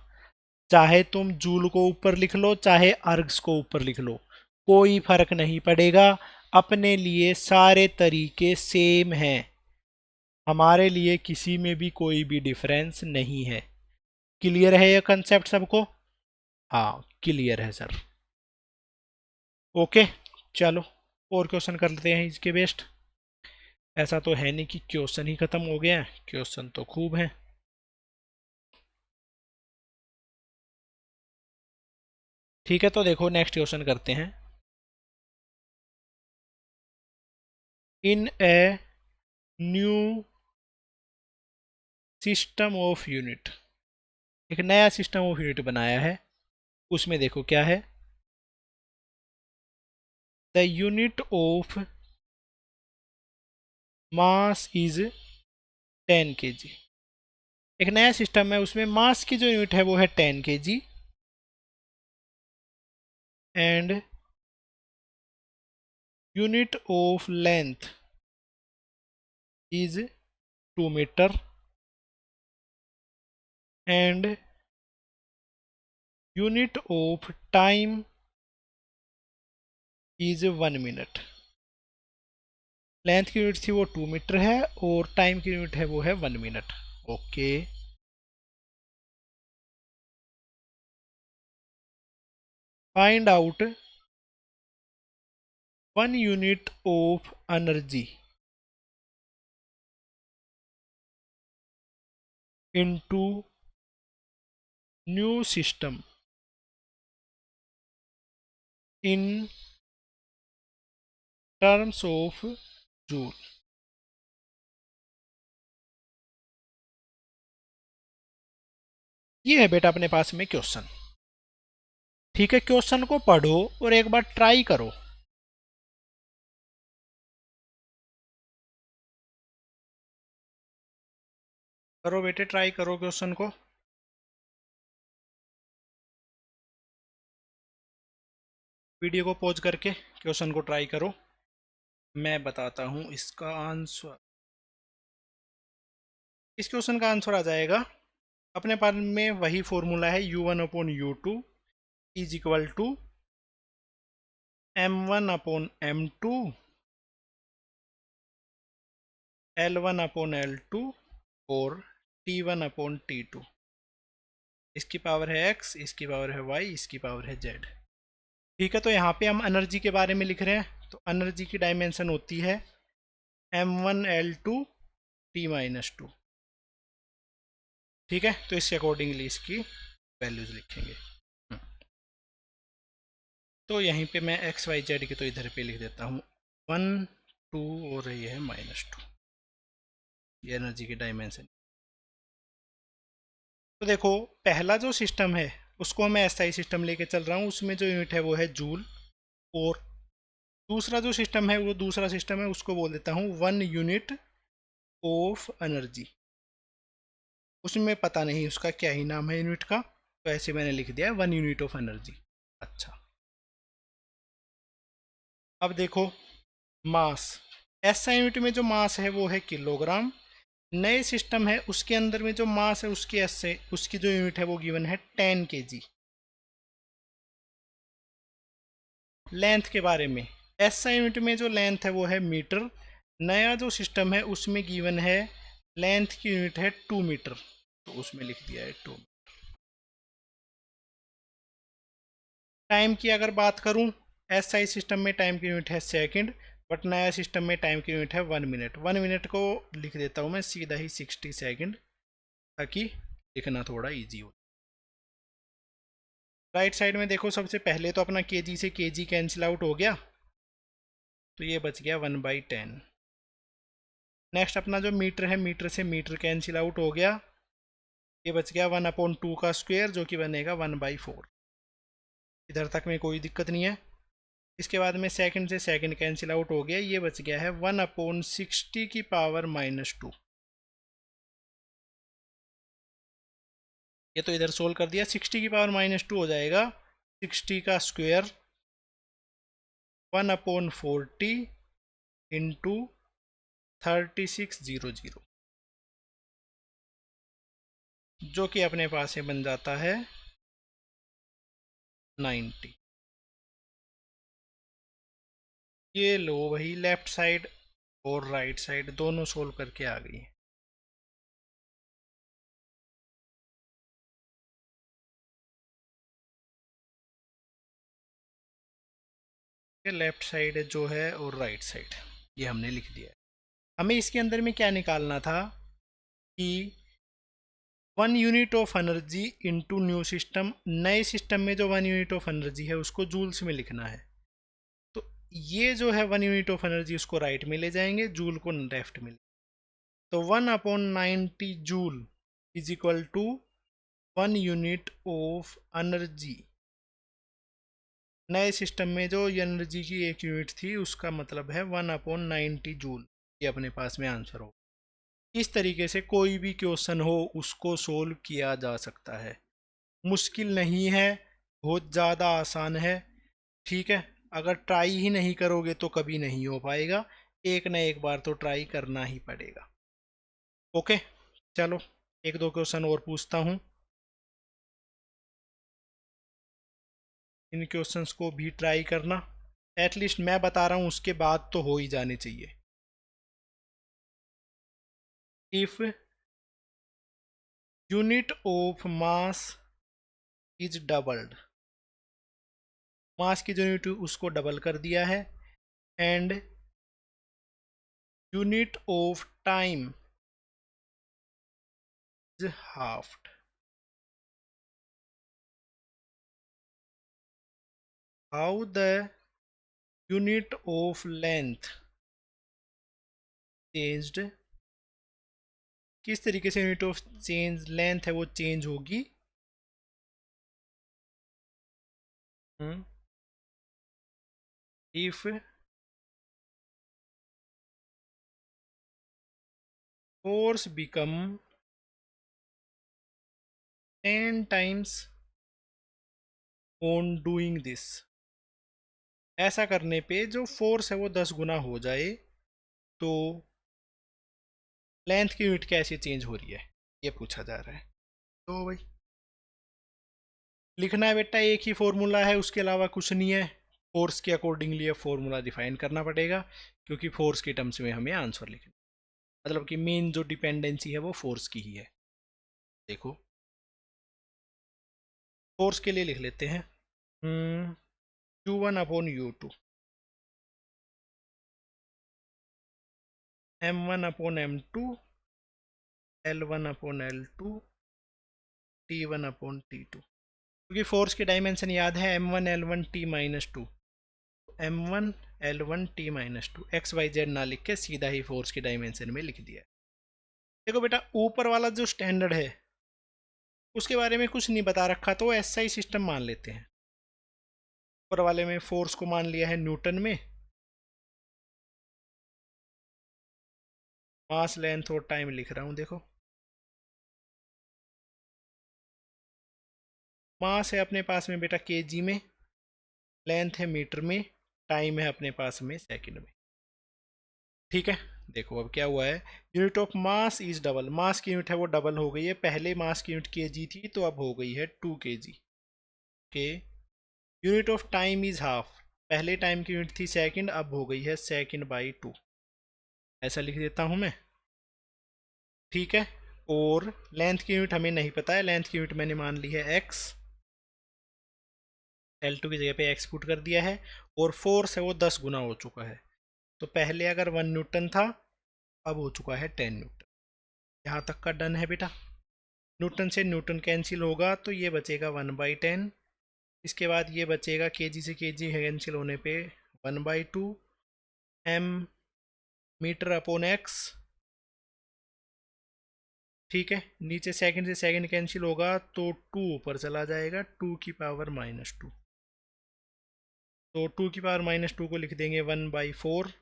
चाहे तुम जूल को ऊपर लिख लो, चाहे अर्ग्स को ऊपर लिख लो, कोई फर्क नहीं पड़ेगा, अपने लिए सारे तरीके सेम हैं, हमारे लिए किसी में भी कोई भी डिफरेंस नहीं है। क्लियर है ये कंसेप्ट सबको? हाँ क्लियर है सर। ओके, चलो और क्वेश्चन कर लेते हैं इसके बेस्ट। ऐसा तो है नहीं कि क्वेश्चन ही खत्म हो गया है, क्वेश्चन तो खूब है। ठीक है, तो देखो नेक्स्ट क्वेश्चन करते हैं। In a new system of unit, एक नया सिस्टम ऑफ यूनिट बनाया है, उसमें देखो क्या है, the unit of mass is 10 kg। एक नया सिस्टम है, उसमें मास की जो यूनिट है वो है 10 kg, and unit of length is 2 metre, and unit of time is 1 minute. Length की यूनिट थी वो 2 मीटर है और टाइम की यूनिट है वो है 1 minute. Okay, find out 1 unit of energy into new system in terms of joule. ये है बेटा अपने पास में क्वेश्चन। ठीक है, क्वेश्चन को पढ़ो और एक बार ट्राई करो। करो बेटे, ट्राई करो क्वेश्चन को। वीडियो को पॉज करके क्वेश्चन को ट्राई करो। मैं बताता हूं इसका आंसर। इस क्वेश्चन का आंसर आ जाएगा, अपने पास में वही फॉर्मूला है u1/u2 is equal to m1/m2 L1/L2 और T1/T2। इसकी पावर है x, इसकी पावर है y, इसकी पावर है z। ठीक है, तो यहाँ पे हम एनर्जी के बारे में लिख रहे हैं, तो एनर्जी की डायमेंशन होती है m1L2 T-2। ठीक है, तो इसके अकॉर्डिंगली इसकी वैल्यूज लिखेंगे। तो यहीं पे मैं एक्स वाई जेड की तो इधर पे लिख देता हूँ 1 2 और ये है -2। ये एनर्जी की डायमेंशन। तो देखो, पहला जो सिस्टम है उसको मैं एसआई सिस्टम लेके चल रहा हूँ, उसमें जो यूनिट है वो है जूल। और दूसरा जो सिस्टम है वो दूसरा सिस्टम है, उसको बोल देता हूँ 1 यूनिट ऑफ एनर्जी। उसमें पता नहीं उसका क्या ही नाम है यूनिट का, तो ऐसे मैंने लिख दिया 1 यूनिट ऑफ एनर्जी। अच्छा, अब देखो मास। एसआई यूनिट में जो मास है वो है किलोग्राम। नए सिस्टम है उसके अंदर में जो मास है उसकी एस से उसकी जो यूनिट है वो गिवन है 10 kg। लेंथ के बारे में, एसआई यूनिट में जो लेंथ है वो है मीटर। नया जो सिस्टम है उसमें गिवन है लेंथ की यूनिट है 2 मीटर, तो उसमें लिख दिया है 2। टाइम की अगर बात करूं, एसआई सिस्टम में टाइम की यूनिट है सेकंड, बट नया सिस्टम में टाइम की यूनिट है 1 मिनट। 1 मिनट को लिख देता हूं मैं सीधा ही 60 सेकंड, ताकि लिखना थोड़ा इजी हो। राइट साइड में देखो, सबसे पहले तो अपना केजी से केजी कैंसिल आउट हो गया, तो ये बच गया 1/10। नेक्स्ट अपना जो मीटर है, मीटर से मीटर कैंसिल आउट हो गया, ये बच गया 1/2 का स्क्वायर जो कि बनेगा 1/4। इधर तक में कोई दिक्कत नहीं है। इसके बाद में सेकंड से सेकंड कैंसिल आउट हो गया, ये बच गया है 1/60 की पावर -2। ये तो इधर सोल्व कर दिया, 60 की पावर -2 हो जाएगा 60 का स्क्वायर 1/40 इंटू 3600, जो कि अपने पास में बन जाता है 90। ये लो, वही लेफ्ट साइड और राइट साइड दोनों सोल्व करके आ गई। ये लेफ्ट साइड जो है और राइट साइड ये हमने लिख दिया है। हमें इसके अंदर में क्या निकालना था कि 1 unit of energy into new system. नए सिस्टम में जो 1 यूनिट ऑफ एनर्जी है उसको जूल्स में लिखना है। तो ये जो है 1 यूनिट ऑफ एनर्जी उसको राइट में ले जाएंगे, जूल को लेफ्ट में। तो 1/90 joule is equal to 1 unit of energy. नए सिस्टम में जो एनर्जी की एक यूनिट थी उसका मतलब है 1/90 जूल। ये अपने पास में आंसर हो। इस तरीके से कोई भी क्वेश्चन हो उसको सोल्व किया जा सकता है, मुश्किल नहीं है, बहुत ज़्यादा आसान है। ठीक है, अगर ट्राई ही नहीं करोगे तो कभी नहीं हो पाएगा, एक ना एक बार तो ट्राई करना ही पड़ेगा। ओके, चलो एक दो क्वेश्चन और पूछता हूँ। इन क्वेश्चंस को भी ट्राई करना, एटलीस्ट मैं बता रहा हूँ उसके बाद तो हो ही जाने चाहिए। If unit of mass is doubled, mass की जो यूनिट उसको डबल कर दिया है, and unit of time is halved, how the unit of length changed, किस तरीके से यूनिट ऑफ चेंज लेंथ है वो चेंज होगी if force become 10 times on doing this, ऐसा करने पे जो फोर्स है वो 10 गुना हो जाए, तो लेंथ की यूनिट कैसे चेंज हो रही है ये पूछा जा रहा है। तो भाई लिखना है बेटा, एक ही फॉर्मूला है, उसके अलावा कुछ नहीं है। फोर्स के अकॉर्डिंगली ये फॉर्मूला डिफाइन करना पड़ेगा, क्योंकि फोर्स के टर्म्स में हमें आंसर लिखना, मतलब कि मेन जो डिपेंडेंसी है वो फोर्स की ही है। देखो फोर्स के लिए लिख लेते हैं U1/U2, M1/M2, L1/L2, T1/T2, क्योंकि फोर्स की डायमेंशन याद है M1L1T-2, M1L1T-2, XYZ ना लिख के सीधा ही फोर्स की डायमेंशन में लिख दिया। देखो बेटा ऊपर वाला जो स्टैंडर्ड है उसके बारे में कुछ नहीं बता रखा, तो ऐसा ही सिस्टम मान लेते हैं। ऊपर वाले में फोर्स को मान लिया है न्यूटन में, मास लेंथ और टाइम लिख रहा हूं। देखो मास है अपने पास में बेटा केजी में, लेंथ है मीटर में, टाइम है अपने पास में सेकंड में। ठीक है, देखो अब क्या हुआ है, unit of mass is double, mass की यूनिट है वो डबल हो गई है, पहले मास की यूनिट केजी थी तो अब हो गई है 2 kg के। Unit of time is half, पहले टाइम की यूनिट थी सेकंड, अब हो गई है सेकंड/2, ऐसा लिख देता हूं मैं। ठीक है, और लेंथ की यूनिट हमें नहीं पता है, लेंथ की यूनिट मैंने मान ली है x, L2 की जगह पे x पुट कर दिया है, और फोर्स है वो 10 गुना हो चुका है, तो पहले अगर 1 न्यूटन था अब हो चुका है 10 न्यूटन। यहाँ तक का डन है बेटा। न्यूटन से न्यूटन कैंसिल होगा तो ये बचेगा 1/10, इसके बाद ये बचेगा केजी से केजी कैंसिल होने पे 1/2, m मीटर/x। ठीक है, नीचे सेकंड से सेकंड कैंसिल होगा तो 2 ऊपर चला जाएगा, 2⁻², तो 2⁻², को लिख देंगे 1/4,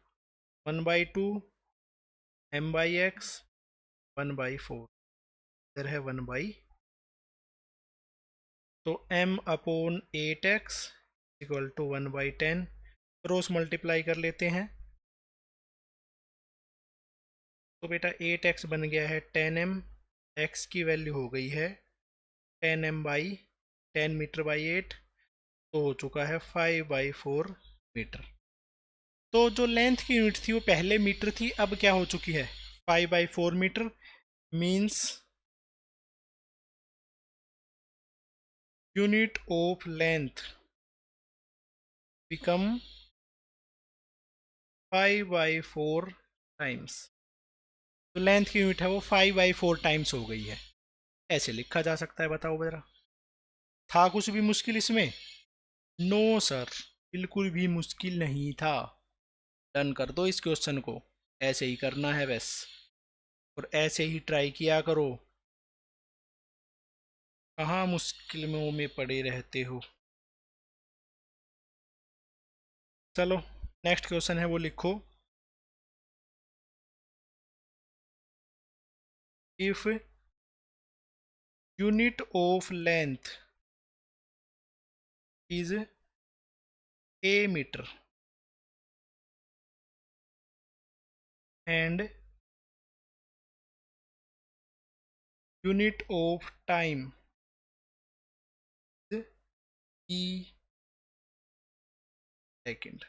1/2 m/x 1/4, इधर है 1/, तो m/8x = 1/10, क्रॉस मल्टीप्लाई कर लेते हैं, तो बेटा 8x बन गया है 10m, x की वैल्यू हो गई है 10 मीटर/8, तो हो चुका है 5/4 मीटर। तो जो लेंथ की यूनिट थी वो पहले मीटर थी, अब क्या हो चुकी है 5/4 metre, means unit of length become 5/4 times, तो लेंथ की यूनिट है वो 5/4 टाइम्स हो गई है। ऐसे लिखा जा सकता है, बताओ जरा, था कुछ भी मुश्किल इसमें? नो सर, बिल्कुल भी मुश्किल नहीं था। डन कर दो इस क्वेश्चन को, ऐसे ही करना है बस, और ऐसे ही ट्राई किया करो, कहाँ मुश्किलों में पड़े रहते हो। चलो नेक्स्ट क्वेश्चन है वो लिखो, if unit of length is a metre and unit of time is e second,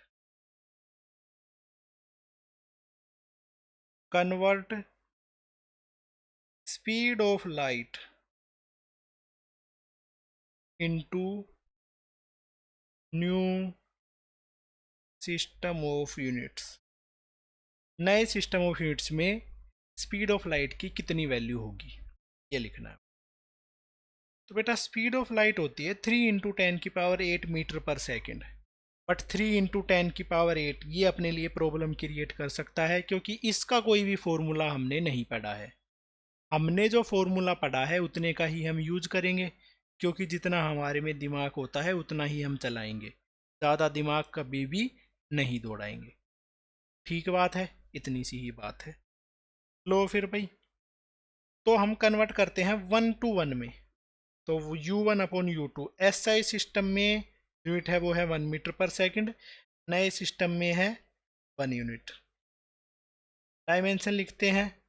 convert speed of light into new system of units, नए सिस्टम ऑफ यूनिट्स में स्पीड ऑफ लाइट की कितनी वैल्यू होगी, ये लिखना है। तो बेटा स्पीड ऑफ लाइट होती है 3 × 10⁸ मीटर पर सेकेंड, बट 3 × 10⁸ ये अपने लिए प्रॉब्लम क्रिएट कर सकता है, क्योंकि इसका कोई भी फॉर्मूला हमने नहीं पढ़ा है। हमने जो फॉर्मूला पढ़ा है उतने का ही हम यूज करेंगे, क्योंकि जितना हमारे में दिमाग होता है उतना ही हम चलाएंगे, ज़्यादा दिमाग कभी भी नहीं दौड़ाएंगे। ठीक बात है, इतनी सी ही बात है। लो फिर भाई, तो हम कन्वर्ट करते हैं 1 to 1 में। तो U1/U2 SI सिस्टम में यूनिट है वो है 1 मीटर पर सेकेंड, नए सिस्टम में है 1 यूनिट। डायमेंशन लिखते हैं,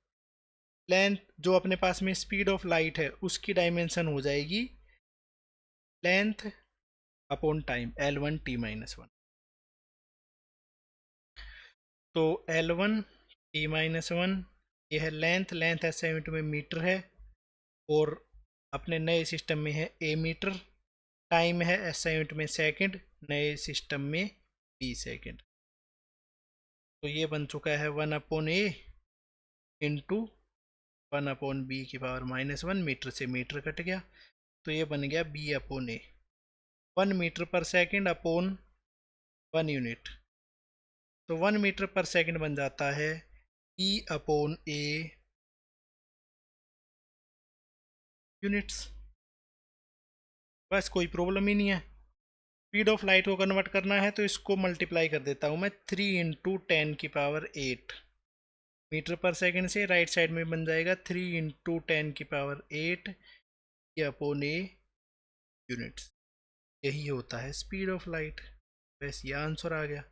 लेंथ जो अपने पास में स्पीड ऑफ लाइट है उसकी डायमेंशन हो जाएगी लेंथ अपॉन टाइम L1t-1। तो L1t-1 ये है लेंथ, लेंथ SI यूनिट में मीटर है और अपने नए सिस्टम में है A मीटर, टाइम है SI यूनिट में सेकंड, नए सिस्टम में B सेकंड। तो ये बन चुका है 1/A इंटू 1/B⁻⁻1, मीटर से मीटर कट गया, तो ये बन गया B/A, 1 metre per second upon 1 unit. तो 1 मीटर पर सेकेंड बन जाता है E/A यूनिट्स। बस कोई प्रॉब्लम ही नहीं है। स्पीड ऑफ लाइट को कन्वर्ट करना है तो इसको मल्टीप्लाई कर देता हूँ मैं 3 × 10⁸ मीटर पर सेकेंड से, राइट साइड में बन जाएगा 3 × 10⁸ E/A यूनिट्स। यही होता है स्पीड ऑफ लाइट। बस ये आंसर आ गया।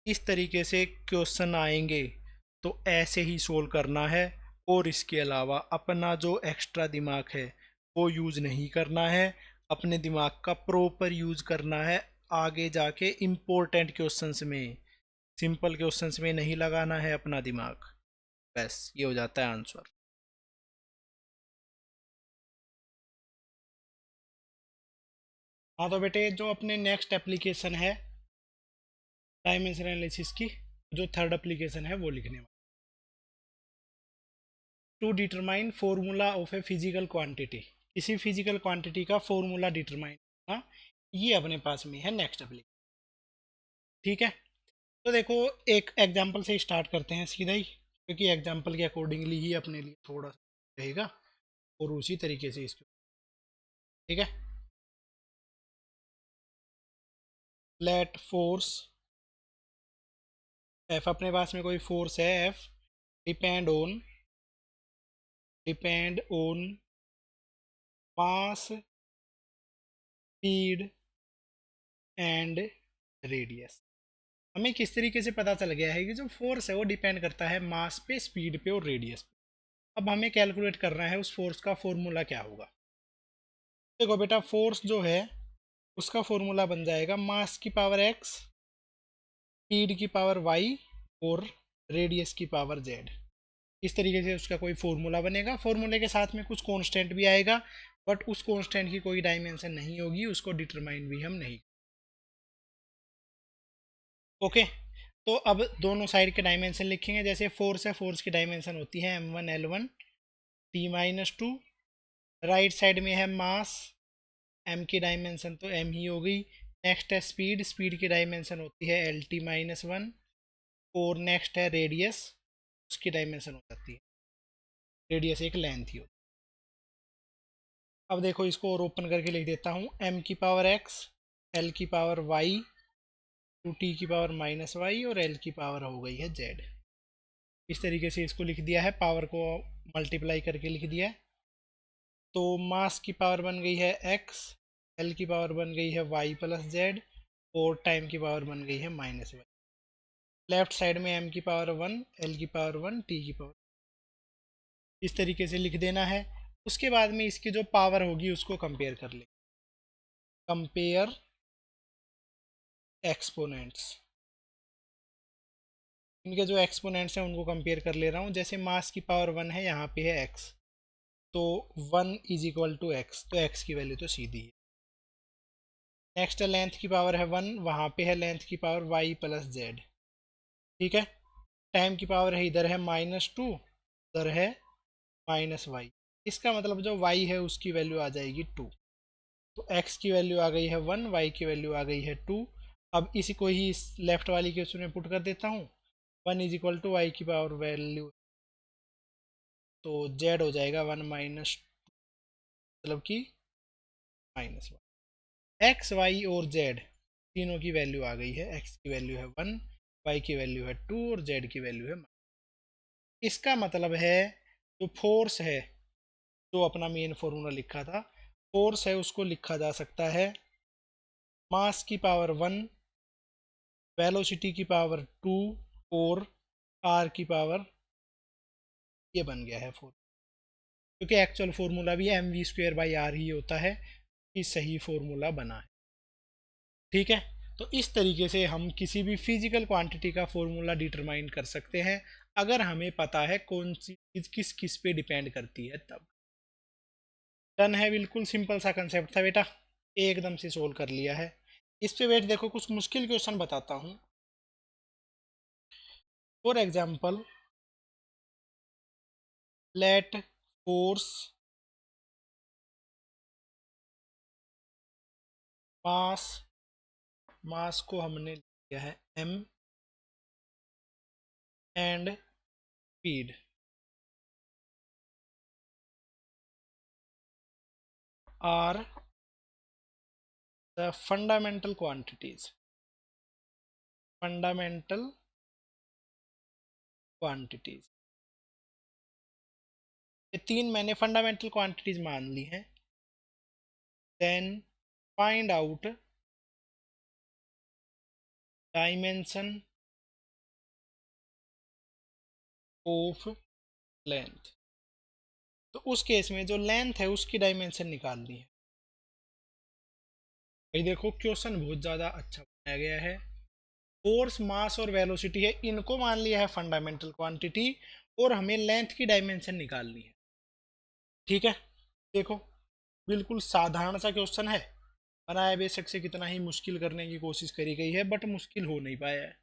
इस तरीके से क्वेश्चन आएंगे तो ऐसे ही सोल्व करना है, और इसके अलावा अपना जो एक्स्ट्रा दिमाग है वो यूज़ नहीं करना है, अपने दिमाग का प्रॉपर यूज़ करना है। आगे जाके इम्पोर्टेंट क्वेश्चंस में, सिंपल क्वेश्चंस में नहीं लगाना है अपना दिमाग। बस ये हो जाता है आंसर। हाँ तो बेटे जो अपने नेक्स्ट एप्लीकेशन है डायमेंशन एनालिसिस की, जो थर्ड एप्लीकेशन है वो लिखने वाला, to determine formula of a physical quantity, किसी फिजिकल क्वांटिटी का फॉर्मूला डिटरमाइन करना, ये अपने पास में है नेक्स्ट एप्लीकेशन। ठीक है, तो देखो एक एग्जांपल से स्टार्ट करते हैं सीधा ही, क्योंकि एग्जांपल के अकॉर्डिंगली ही अपने लिए थोड़ा सा रहेगा और उसी तरीके से इसको। ठीक है, लेट फोर्स एफ, अपने पास में कोई फोर्स है F, depend on mass, speed and radius. हमें किस तरीके से पता चल गया है कि जो फोर्स है वो डिपेंड करता है मास पे, स्पीड पे और रेडियस पे। अब हमें कैलकुलेट करना है उस फोर्स का फॉर्मूला क्या होगा। देखो बेटा फोर्स जो है उसका फॉर्मूला बन जाएगा मास की पावर x, स्पीड की पावर y और रेडियस की पावर z। इस तरीके से उसका कोई फॉर्मूला बनेगा। फॉर्मूले के साथ में कुछ कांस्टेंट भी आएगा, बट उस कांस्टेंट की कोई डायमेंशन नहीं होगी, उसको डिटरमाइन भी हम नहीं। ओके, तो अब दोनों साइड के डायमेंशन लिखेंगे। जैसे फोर्स है, फोर्स की डायमेंशन होती है m1 L1 t-2। Right side में है मास, m की डायमेंशन तो m ही हो गई। नेक्स्ट है स्पीड, स्पीड की डायमेंशन होती है LT-1। और नेक्स्ट है रेडियस, उसकी डायमेंशन हो जाती है, रेडियस एक लेंथ ही होती है। अब देखो इसको और ओपन करके लिख देता हूँ, m की पावर x, l की पावर y, 2t की पावर -y और l की पावर हो गई है z। इस तरीके से इसको लिख दिया है, पावर को मल्टीप्लाई करके लिख दिया है। तो मास की पावर बन गई है x, l की पावर बन गई है y + z और टाइम की पावर बन गई है -y। लेफ्ट साइड में m की पावर 1, l की पावर 1, t की पावर, इस तरीके से लिख देना है। उसके बाद में इसकी जो पावर होगी उसको कंपेयर कर ले, कंपेयर एक्सपोनेंट्स। इनके जो एक्सपोनेंट्स हैं उनको कंपेयर कर ले रहा हूँ। जैसे मास की पावर 1 है, यहाँ पे है x, तो 1 = x, तो x की वैल्यू तो सीधी है। नेक्स्ट है लेंथ की पावर है 1, वहाँ पे है लेंथ की पावर y + z। ठीक है, टाइम की पावर है, इधर है -2, उधर है -y। इसका मतलब जो y है उसकी वैल्यू आ जाएगी 2। तो x की वैल्यू आ गई है 1, y की वैल्यू आ गई है 2। अब इसी को ही इस लेफ्ट वाली के उसमें पुट कर देता हूँ। 1 = y की पावर वैल्यू, तो z हो जाएगा 1 - मतलब कि -1। एक्स वाई और z तीनों की वैल्यू आ गई है। x की वैल्यू है 1, y की वैल्यू है 2 और z की वैल्यू है। इसका मतलब है जो फोर्स है, जो अपना मेन फॉर्मूला लिखा था, फोर्स है उसको लिखा जा सकता है मास की पावर 1, वेलोसिटी की पावर 2 और आर की पावर, ये बन गया है फोर्स। क्योंकि एक्चुअल फार्मूला भी mv²/r ही होता है, कि सही फार्मूला बना है। ठीक है, तो इस तरीके से हम किसी भी फिजिकल क्वांटिटी का फॉर्मूला डिटरमाइन कर सकते हैं, अगर हमें पता है कौन सी चीज किस किस पे डिपेंड करती है तब। डन है, बिल्कुल सिंपल सा कंसेप्ट था बेटा, एकदम से सोल्व कर लिया है। इस पे वेट देखो, कुछ मुश्किल क्वेश्चन बताता हूँ। For example, let force mass, mass को हमने लिया है m, and speed are the fundamental quantities, fundamental quantities. ये तीन मैंने फंडामेंटल क्वांटिटीज मान ली हैं। Then find out dimension of length. तो उस केस में जो लेंथ है उसकी डायमेंशन निकालनी है। भाई देखो, क्वेश्चन बहुत ज़्यादा अच्छा बनाया गया है। फोर्स, मास और वेलोसिटी है, इनको मान लिया है फंडामेंटल क्वांटिटी, और हमें लेंथ की डायमेंशन निकालनी है। ठीक है, देखो बिल्कुल साधारण सा क्वेश्चन है, बनाया बेशक से कितना ही मुश्किल करने की कोशिश करी गई है, बट मुश्किल हो नहीं पाया है।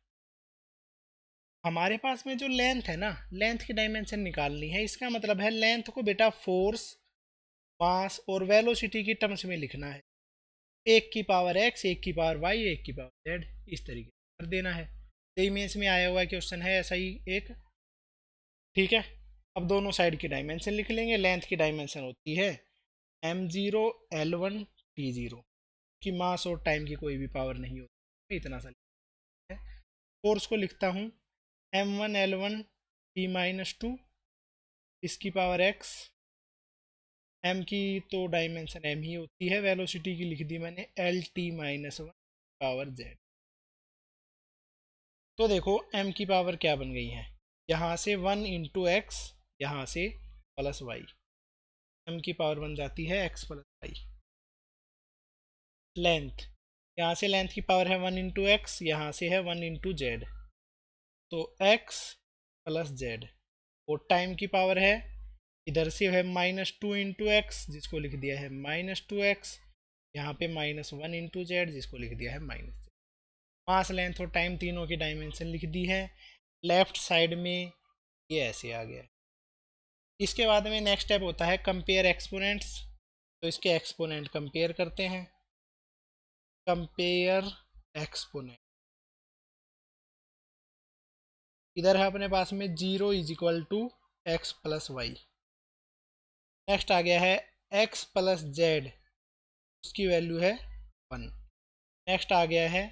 हमारे पास में जो लेंथ है ना, लेंथ की डायमेंशन निकालनी है। इसका मतलब है लेंथ को बेटा फोर्स, मास और वेलोसिटी की टर्म्स में लिखना है। एक की पावर x, एक की पावर y, एक की पावर z, इस तरीके से कर देना है। यही मेंस में आया हुआ क्वेश्चन है, ऐसा ही एक। ठीक है, अब दोनों साइड की डायमेंशन लिख लेंगे। लेंथ की डायमेंशन होती है m0 l1 t0, कि मास और टाइम की कोई भी पावर नहीं होती, इतना सा है। फोर्स को लिखता हूँ m1 l1 t-2, इसकी पावर x, m की तो डायमेंशन m ही होती है। वेलोसिटी की लिख दी मैंने lt-1 पावर z। तो देखो m की पावर क्या बन गई है, यहाँ से 1 × x, यहाँ से +y, m की पावर बन जाती है x + y। लेंथ, यहाँ से लेंथ की पावर है 1 × x, यहाँ से है 1 × z, तो x + z। और टाइम की पावर है, इधर से है -2 × x, जिसको लिख दिया है -2x, यहाँ पे -1 × z, जिसको लिख दिया है -z। मास, लेंथ और टाइम तीनों की डायमेंशन लिख दी है। लेफ्ट साइड में ये ऐसे आ गया। इसके बाद में नेक्स्ट स्टेप होता है कंपेयर एक्सपोनेंट्स। तो इसके एक्सपोनेंट कंपेयर करते हैं। कंपेयर एक्सपोनेंट, इधर है अपने पास में 0 = x + y। नेक्स्ट आ गया है x + z, उसकी वैल्यू है 1। नेक्स्ट आ गया है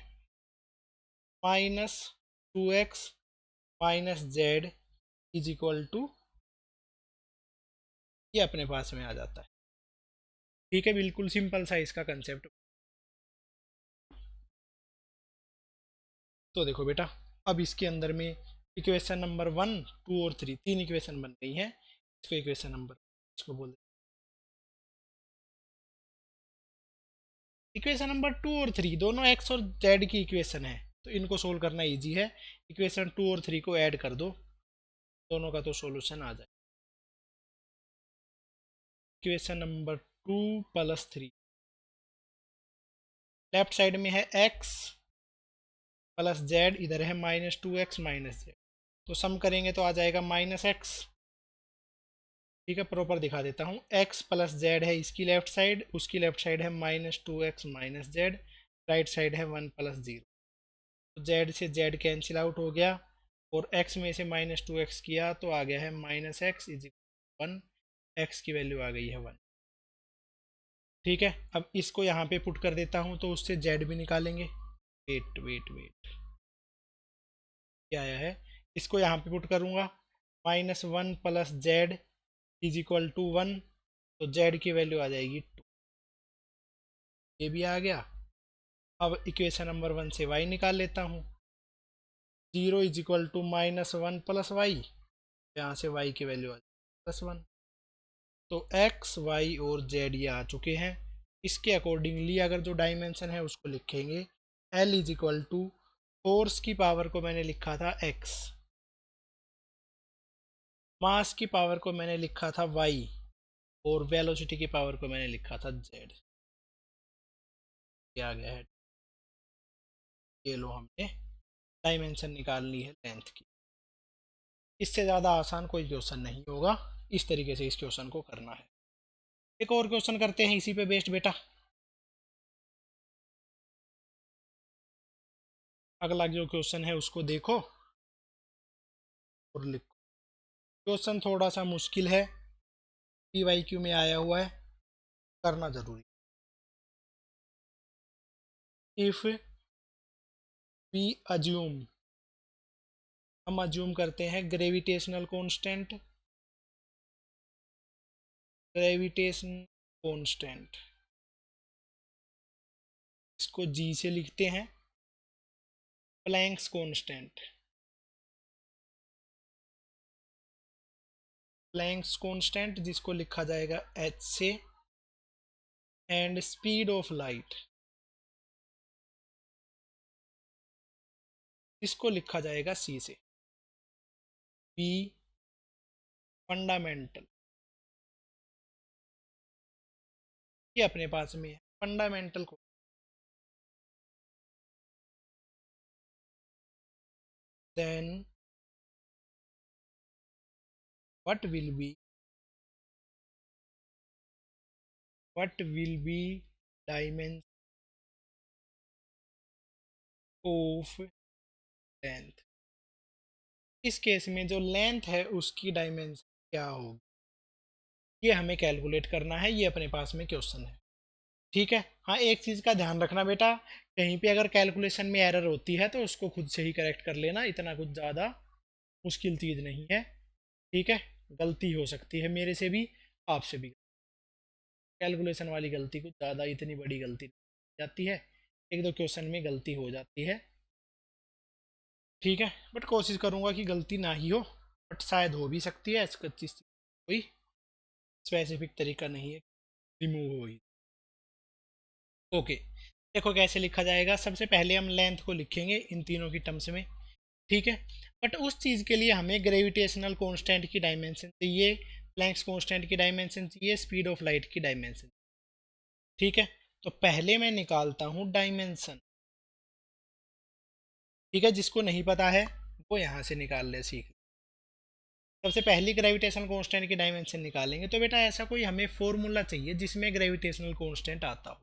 -2x - z = ये अपने पास में आ जाता है। ठीक है, बिल्कुल सिंपल सा इसका कंसेप्ट। तो देखो बेटा, अब इसके अंदर में इक्वेशन नंबर 1, 2 और 3, तीन इक्वेशन बन गई हैं। इसको इक्वेशन नंबर, इसको बोल, इक्वेशन नंबर 2 और 3 दोनों x और z की इक्वेशन है, तो इनको सोल्व करना इजी है। इक्वेशन 2 और 3 को ऐड कर दो, दोनों का तो सॉल्यूशन आ जाए। इक्वेशन नंबर 2 + 3, लेफ्ट साइड में है x प्लस जेड, इधर है -2x -z, तो सम करेंगे तो आ जाएगा -x। ठीक है, प्रॉपर दिखा देता हूँ। x प्लस जेड है इसकी लेफ्ट साइड, उसकी लेफ्ट साइड है -2x -z, राइट साइड है 1 + 0, तो z से z कैंसिल आउट हो गया, और x में से -2x किया तो आ गया है -x = 1, x की वैल्यू आ गई है 1। ठीक है, अब इसको यहाँ पे पुट कर देता हूँ तो उससे z भी निकालेंगे। वेट वेट वेट, क्या आया है, इसको यहाँ पे पुट करूँगा, -1 + z = 1, तो z की वैल्यू आ जाएगी 2, ये भी आ गया। अब इक्वेशन नंबर 1 से y निकाल लेता हूँ, 0 = -1 + y, यहाँ से y की वैल्यू आ जाएगी +1, तो x y और z ये आ चुके हैं। इसके अकॉर्डिंगली अगर जो डायमेंशन है उसको लिखेंगे, L = फोर्स की पावर को मैंने लिखा था x, मास की पावर को मैंने लिखा था y, और वेलोसिटी की पावर को मैंने लिखा था z। ये आ गया है, ये लो हमने डायमेंशन निकाल ली है लेंथ की। इससे ज़्यादा आसान कोई क्वेश्चन नहीं होगा, इस तरीके से इस क्वेश्चन को करना है। एक और क्वेश्चन करते हैं इसी पे बेस्ड बेटा। अगला जो क्वेश्चन है उसको देखो और लिखो। क्वेश्चन थोड़ा सा मुश्किल है, PYQ में आया हुआ है, करना जरूरी। इफ वी अज्यूम, हम अज्यूम करते हैं ग्रेविटेशनल कांस्टेंट, ग्रेविटेशन कांस्टेंट, इसको G से लिखते हैं, प्लैंक्स कांस्टेंट, प्लैंक्स कांस्टेंट जिसको लिखा जाएगा H से, एंड स्पीड ऑफ लाइट इसको लिखा जाएगा C से। B फंडामेंटल, ये अपने पास में है फंडामेंटल को, then what will be dimension of length, इस केस में जो लेंथ है उसकी डायमेंशन क्या होगी, ये हमें कैलकुलेट करना है, ये अपने पास में क्वेश्चन है। ठीक है, हाँ एक चीज़ का ध्यान रखना बेटा, कहीं पे अगर कैलकुलेशन में एरर होती है तो उसको खुद से ही करेक्ट कर लेना, इतना कुछ ज़्यादा मुश्किल चीज़ नहीं है। ठीक है, गलती हो सकती है मेरे से भी, आपसे भी, कैलकुलेशन वाली गलती कुछ ज़्यादा इतनी बड़ी गलती नहीं जाती है, एक दो क्वेश्चन में गलती हो जाती है। ठीक है, बट कोशिश करूँगा कि गलती ना ही हो, बट शायद हो भी सकती है, इसका चीज़ कोई स्पेसिफिक तरीका नहीं है रिमूव हो ही। ओके, देखो कैसे लिखा जाएगा। सबसे पहले हम लेंथ को लिखेंगे इन तीनों की टर्म्स में। ठीक है, बट उस चीज़ के लिए हमें ग्रेविटेशनल कांस्टेंट की डायमेंशन चाहिए, प्लैंक्स कांस्टेंट की डायमेंशन चाहिए, स्पीड ऑफ लाइट की डायमेंशन। ठीक है, तो पहले मैं निकालता हूँ डायमेंशन। ठीक है, जिसको नहीं पता है वो यहाँ से निकाल ले, सीख। सबसे पहली ग्रेविटेशनल कांस्टेंट की डायमेंशन निकालेंगे, तो बेटा ऐसा कोई हमें फॉर्मूला चाहिए जिसमें ग्रेविटेशनल कांस्टेंट आता हो।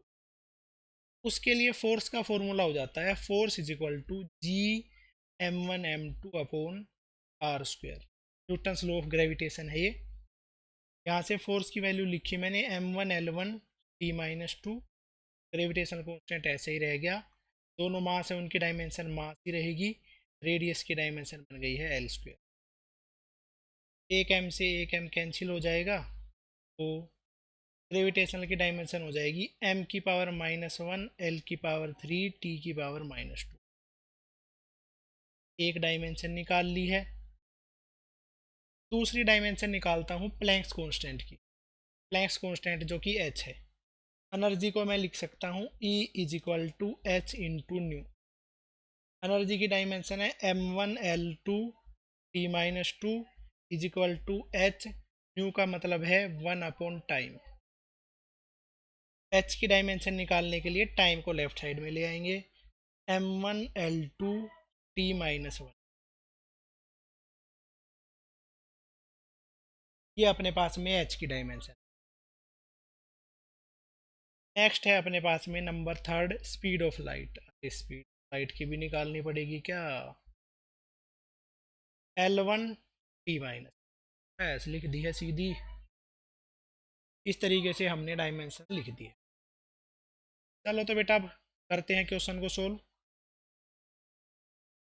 उसके लिए फोर्स का फॉर्मूला हो जाता है force = G m1m2/r², Newton's law of gravitation है ये। यहाँ से फोर्स की वैल्यू लिखी मैंने m1l1t-2, ग्रेविटेशनल कांस्टेंट ऐसे ही रह गया, दोनों मास है उनकी डायमेंशन मास ही रहेगी, रेडियस की डायमेंशन बन गई है l²। एक m से एक m कैंसिल हो जाएगा, तो ग्रेविटेशनल की डायमेंशन हो जाएगी m⁻⁻1 l⁻3 t⁻²। एक डायमेंशन निकाल ली है। दूसरी डायमेंशन निकालता हूँ प्लैंक्स कांस्टेंट की, प्लैंक्स कांस्टेंट जो कि h है। एनर्जी को मैं लिख सकता हूँ E = h/न्यू, एनर्जी की डायमेंशन है m1l2t-2 = h न्यू का मतलब है 1/टाइम। एच की डायमेंशन निकालने के लिए टाइम को लेफ्ट साइड में ले आएंगे। m1l2t-1, ये अपने पास में एच की डायमेंशन। नेक्स्ट है अपने पास में number third, speed of light. Speed light की भी निकालनी पड़ेगी क्या? l1t-, ऐसे लिख दी है सीधी। इस तरीके से हमने डायमेंशन लिख दी है। चलो तो बेटा अब करते हैं क्वेश्चन को solve.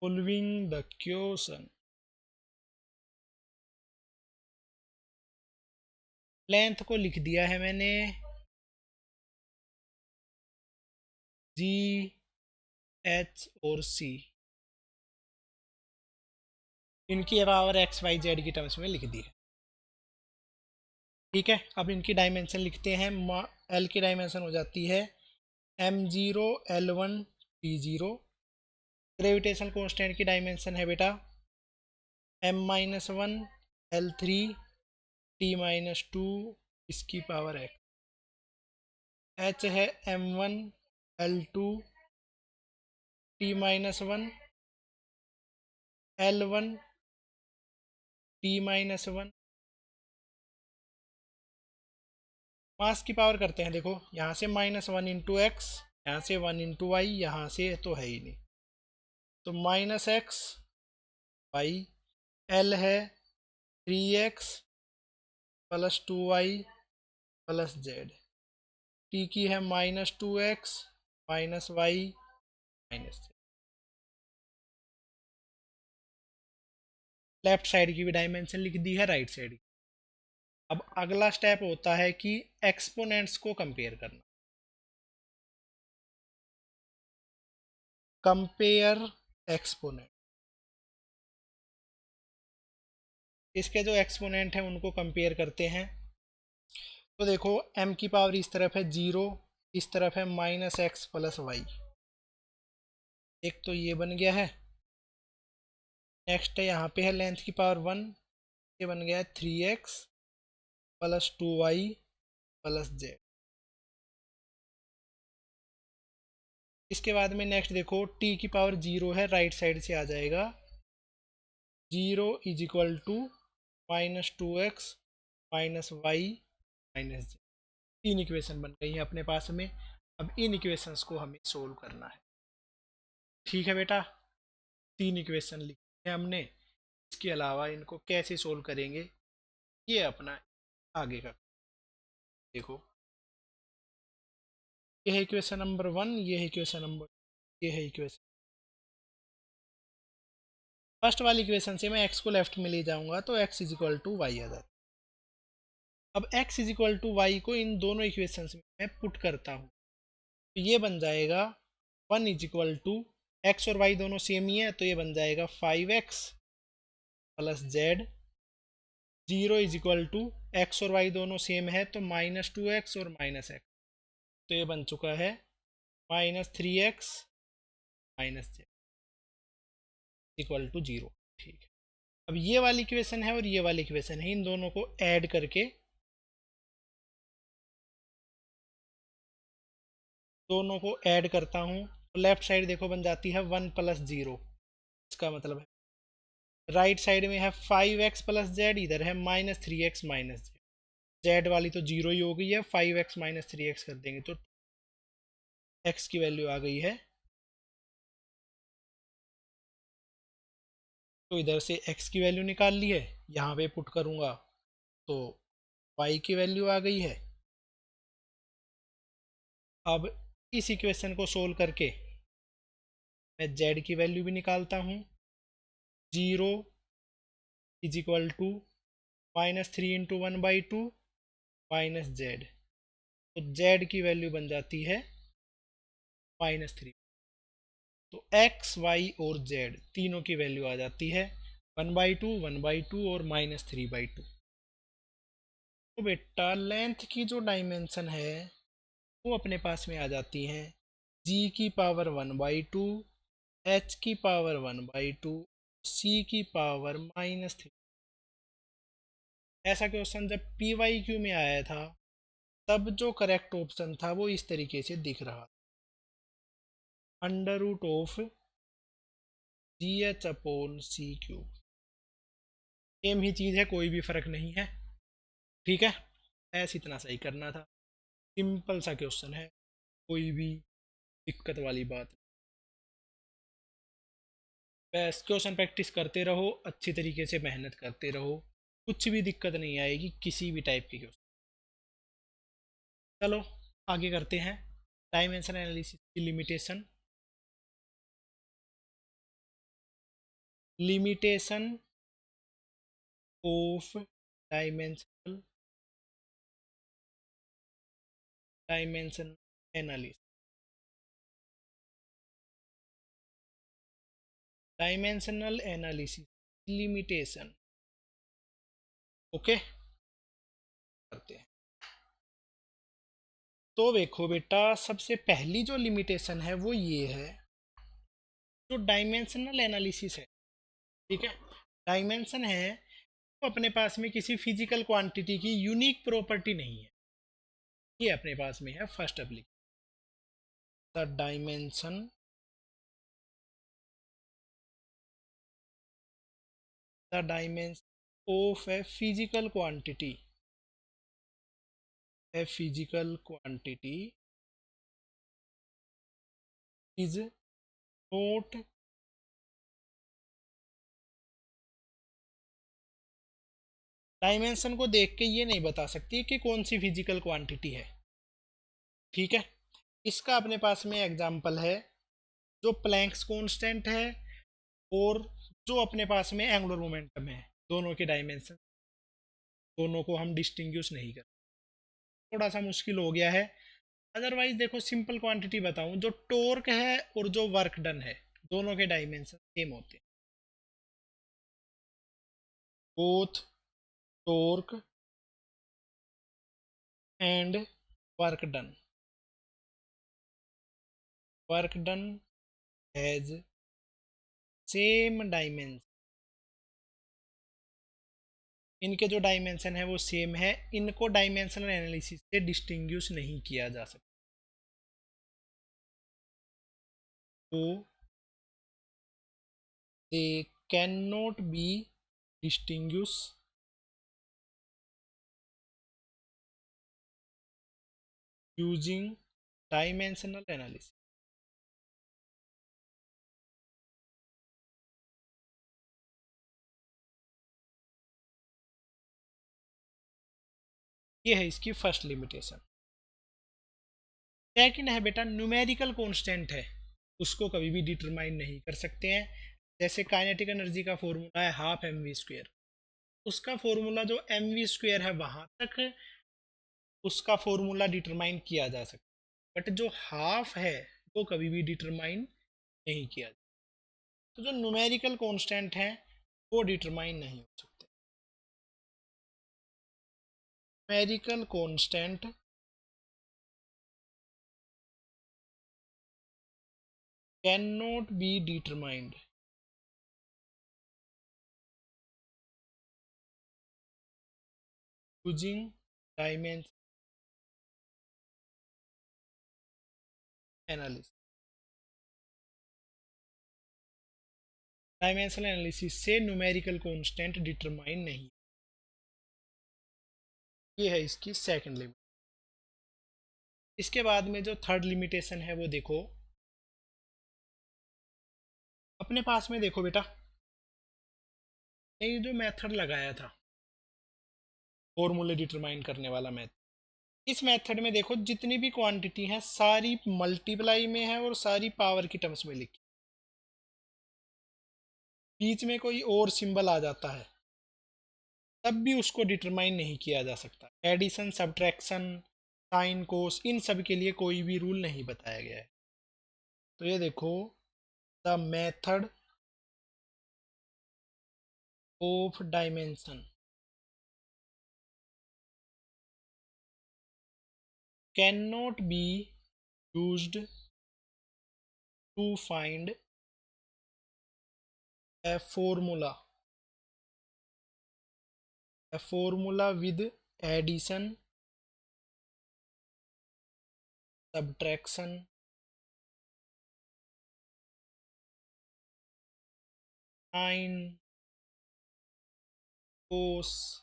Solving the question. Length को लिख दिया है मैंने जी, एच और सी, इनकी पावर एक्स वाई जेड की टर्म्स में लिख दी है। ठीक है, अब इनकी डायमेंशन लिखते हैं। एल की डायमेंशन हो जाती है m0 l1 t0। Gravitation constant की डायमेंशन है बेटा m-1 l3 t-2 इसकी पावर x। h है m1 l2 t-1 l1 t-1। मास की पावर करते हैं, देखो यहाँ से -1 इंटू एक्स, यहाँ से 1 इंटू वाई, यहाँ से तो है ही नहीं, तो -x वाई। एल है 3x plus 2y plus Z. T की है -2x -y -z। Left side की भी डायमेंशन लिख दी है, राइट साइड की। अब अगला स्टेप होता है कि एक्सपोनेंट्स को कंपेयर करना। Compare exponent. इसके जो एक्सपोनेंट हैं उनको कंपेयर करते हैं। तो देखो m की पावर इस तरफ है 0, इस तरफ है -x प्लस वाई। एक तो ये बन गया है। नेक्स्ट है यहाँ पे है लेंथ की पावर 1, ये बन गया है 3x plus 2y plus Z. इसके बाद में नेक्स्ट देखो t की पावर 0 है, राइट साइड से आ जाएगा 0 is equal to -2x -y -z। तीन इक्वेशन बन गई है अपने पास में। अब इन इक्वेशंस को हमें सोल्व करना है। ठीक है बेटा, तीन इक्वेशन लिखी है हमने। इसके अलावा इनको कैसे सोल्व करेंगे ये अपना आगे का। देखो ये है इक्वेशन नंबर 1, ये है इक्वेशन नंबर, ये है इक्वेशन। फर्स्ट वाली इक्वेशन से मैं x को लेफ्ट में ले जाऊंगा तो x is equal to y आ जाता है। अब x is equal to y को इन दोनों इक्वेशंस में मैं पुट करता हूँ, तो ये बन जाएगा 1 इज इक्वल टू, एक्स और वाई दोनों सेम ही है तो ये बन जाएगा 5x plus z. 0 is equal to, x और वाई दोनों सेम है तो -2x और -x, तो ये बन चुका है -3x -z इक्वल टू 0। ठीक है, अब ये वाली इक्वेशन है और ये वाली इक्वेशन है, इन दोनों को ऐड करके दोनों को ऐड करता हूँ तो लेफ्ट साइड देखो बन जाती है 1 प्लस 0। इसका मतलब है राइट साइड में है 5x प्लस जेड, इधर है -3x माइनस जेड। जेड वाली तो 0 ही हो गई है, 5x -3x कर देंगे तो x की वैल्यू आ गई है। तो इधर से x की वैल्यू निकाल ली है, यहाँ पे पुट करूँगा तो y की वैल्यू आ गई है। अब इस इक्वेशन को सोल्व करके मैं z की वैल्यू भी निकालता हूँ। 0 is equal to -3 into 1/2 minus z, तो z की वैल्यू बन जाती है -3। तो x y और z तीनों की वैल्यू आ जाती है 1/2 1/2 और -3/2। तो बेटा लेंथ की जो डायमेंशन है वो अपने पास में आ जाती है g की पावर 1/2, h की पावर 1/2, c की पावर -3। ऐसा क्वेश्चन जब PYQ में आया था तब जो करेक्ट ऑप्शन था वो इस तरीके से दिख रहा, under root of GH/C³ same ही चीज़ है, कोई भी फर्क नहीं है। ठीक है, ऐसे इतना सही करना था, सिंपल सा क्वेश्चन है, कोई भी दिक्कत वाली बात। बस क्वेश्चन प्रैक्टिस करते रहो, अच्छी तरीके से मेहनत करते रहो, कुछ भी दिक्कत नहीं आएगी किसी भी टाइप के क्वेश्चन। चलो आगे करते हैं, डायमेंशन एनालिसिस की limitation. Limitation of dimensional dimension analysis. Dimensional analysis limitation, okay करते हैं। तो देखो बेटा, सबसे पहली जो लिमिटेशन है वो ये है, जो डायमेंशनल एनालिसिस है, ठीक है, डायमेंशन है तो अपने पास में किसी फिजिकल क्वांटिटी की यूनिक प्रॉपर्टी नहीं है, ये अपने पास में है first application. The dimension the dimension of a physical quantity, a physical quantity is note dimension को देख के ये नहीं बता सकती कि कौन सी फिजिकल क्वांटिटी है। ठीक है, इसका अपने पास में एग्जांपल है जो प्लैंक्स कांस्टेंट है और जो अपने पास में एंगुलर मोमेंटम है, दोनों के डायमेंशन, दोनों को हम डिस्टिंग्विश नहीं कर, थोड़ा सा मुश्किल हो गया है। अदरवाइज देखो, सिंपल क्वांटिटी बताऊं, जो टॉर्क है और जो वर्क डन है, दोनों के डायमेंशन सेम होते हैं। Both torque and work done, work done has same dimension, इनके जो डायमेंशन है वो सेम है, इनको डायमेंशनल एनालिसिस से डिस्टिंग्विश नहीं किया जा सकता। तो they can not be distinguish using dimensional analysis. ये है इसकी फर्स्ट लिमिटेशन। सेकंड है बेटा, न्यूमेरिकल कांस्टेंट है, उसको कभी भी डिटरमाइन नहीं कर सकते हैं। जैसे काइनेटिक एनर्जी का फॉर्मूला है ½ mv², उसका फॉर्मूला जो mv² है वहां तक उसका फॉर्मूला डिटरमाइन किया जा सकता है, बट जो हाफ है वो कभी भी डिटरमाइन नहीं किया जा। तो जो न्यूमेरिकल कांस्टेंट है वो डिटरमाइन नहीं हो सकते। Numerical constant can not be determined using dimension analysis. Dimensional analysis से न्यूमेरिकल कांस्टेंट डिटरमाइन नहीं। ये है इसकी सेकंड लिमिट। इसके बाद में जो थर्ड लिमिटेशन है वो देखो, अपने पास में देखो बेटा, ये जो मेथड लगाया था फॉर्मूले डिटरमाइन करने वाला मेथड, इस मेथड में देखो जितनी भी क्वांटिटी है सारी मल्टीप्लाई में है और सारी पावर की टर्म्स में लिखी, बीच में कोई और सिंबल आ जाता है तब भी उसको डिटरमाइन नहीं किया जा सकता। एडिशन, सब्ट्रैक्शन, साइन, कोस, इन सब के लिए कोई भी रूल नहीं बताया गया है। तो ये देखो, the method of dimension can not be used to find a formula a formula with addition, subtraction, sine, cos,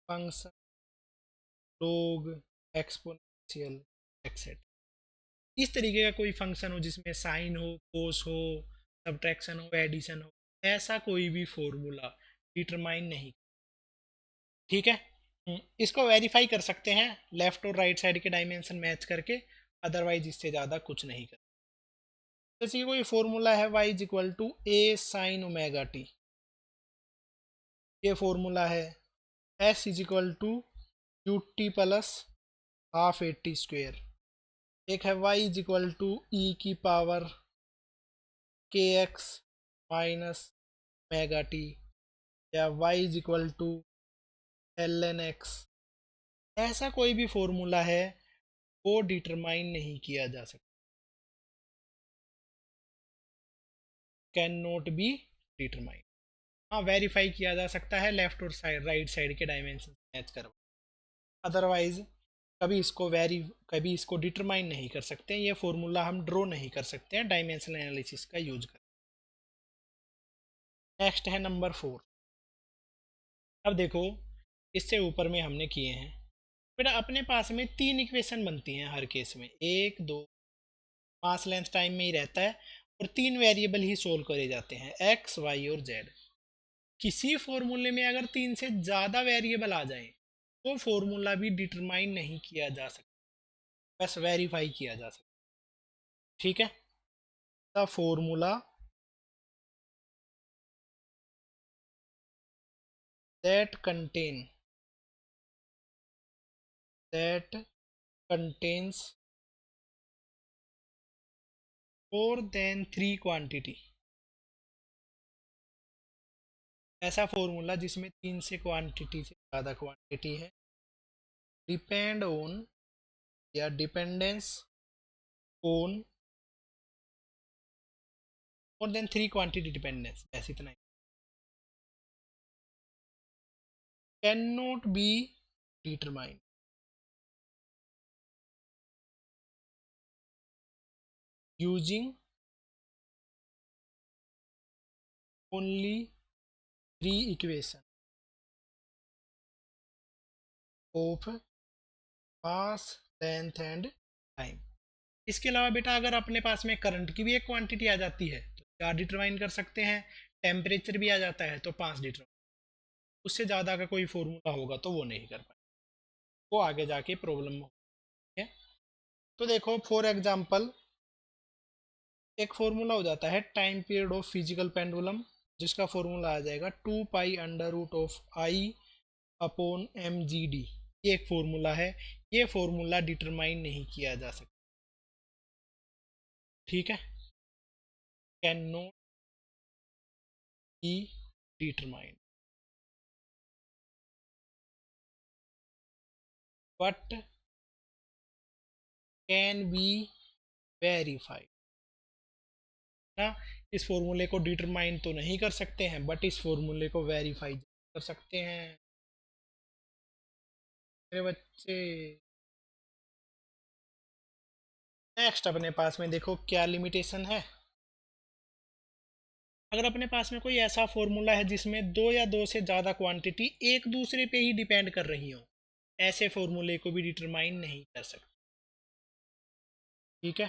function, log, exponential, etcetera. इस तरीके का कोई फंक्शन हो जिसमें साइन हो, कोस हो, सब्ट्रैक्शन हो, एडिशन हो, ऐसा कोई भी फॉर्मूला डिटरमाइन नहीं। ठीक है। इसको वेरीफाई कर सकते हैं लेफ्ट और राइट साइड के डायमेंशन मैच करके, अदरवाइज इससे ज़्यादा कुछ नहीं कर। जैसे कोई फॉर्मूला है y is equal to a sine omega t, ये फॉर्मूला है। s is equal to u t plus half a t square. एक है y is equal to e की पावर के एक्स माइनस ओमेगा टी, या y is equal to l n x. ऐसा कोई भी फॉर्मूला है वो डिटरमाइन नहीं किया जा सकता, कैन नॉट बी डिटरमाइन। हाँ, वेरीफाई किया जा सकता है लेफ्ट और साइड राइट साइड के डायमेंशन मैच कर, अदरवाइज कभी इसको डिटरमाइन नहीं कर सकते। ये फॉर्मूला हम ड्रॉ नहीं कर सकते हैं डायमेंशनल एनालिसिस का यूज कर। नेक्स्ट है नंबर 4। अब देखो, इससे ऊपर में हमने किए हैं बेटा, अपने पास में 3 इक्वेशन बनती हैं हर केस में, 1 2, मास लेंथ टाइम में ही रहता है, और 3 वेरिएबल ही सोल्व करे जाते हैं, एक्स वाई और जेड। किसी फॉर्मूले में अगर 3 से ज़्यादा वेरिएबल आ जाए तो फॉर्मूला भी डिटरमाइन नहीं किया जा सकता, बस वेरीफाई किया जा सकता। ठीक है। The formula that contain that contains more than 3 quantity, ऐसा फॉर्मूला जिसमें 3 से क्वांटिटी से ज़्यादा क्वांटिटी है, डिपेंड ऑन या dependence on more than 3 quantity, dependence ऐसे इतना ही, can not be determine using only 3 equation of mass length and time. इसके अलावा बेटा अगर अपने पास में करंट की भी एक क्वांटिटी आ जाती है तो 4 डिटरमाइन कर सकते हैं, टेम्परेचर भी आ जाता है तो 5 डिटरमाइन। उससे ज़्यादा का कोई फॉर्मूला होगा तो वो नहीं कर पाए, वो आगे जाके प्रॉब्लम है। तो देखो फॉर एग्जांपल, एक फॉर्मूला हो जाता है time period of physical pendulum, जिसका फॉर्मूला आ जाएगा 2 pi under root of I upon m g d. ये एक फॉर्मूला है, ये फॉर्मूला डिटरमाइन नहीं किया जा सकता। ठीक है, can not be determined, but can be verified ना। इस फॉर्मूले को डिटरमाइन तो नहीं कर सकते हैं, बट इस फॉर्मूले को वेरीफाई कर सकते हैं मेरे बच्चे। नेक्स्ट अपने पास में देखो क्या लिमिटेशन है। अगर अपने पास में कोई ऐसा फॉर्मूला है जिसमें 2 या 2 से ज़्यादा क्वांटिटी एक दूसरे पे ही डिपेंड कर रही हो, ऐसे फॉर्मूले को भी डिटरमाइन नहीं कर सकते। ठीक है,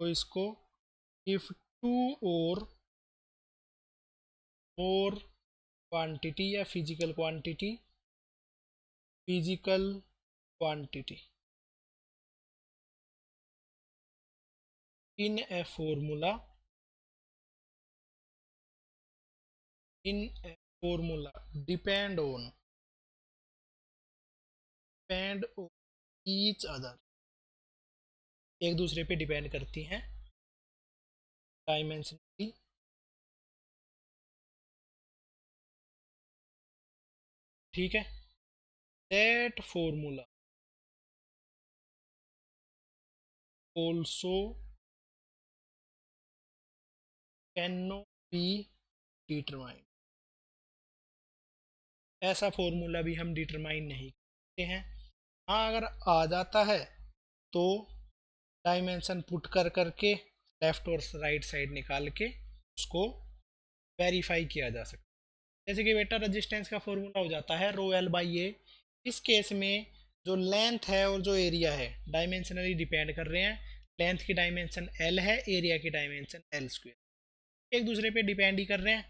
तो इसको इफ टू और मोर क्वांटिटी या physical quantity in a formula in a formula depend on each other, एक दूसरे पे डिपेंड करती हैं डायमेंशनली। ठीक है, that formula also cannot be determined ऐसा फॉर्मूला भी हम डिटरमाइन नहीं करते हैं। हाँ, अगर आ जाता है तो डायमेंशन पुट कर करके लेफ्ट और राइट साइड निकाल के उसको वेरीफाई किया जा सकता है। जैसे कि बेटा रेजिस्टेंस का फॉर्मूला हो जाता है रो एल बाई ए। इस केस में जो लेंथ है और जो एरिया है डायमेंशनली डिपेंड कर रहे हैं। लेंथ की डायमेंशन एल है, एरिया की डायमेंशन एल स्क्वेयर, एक दूसरे पे डिपेंड ही कर रहे हैं।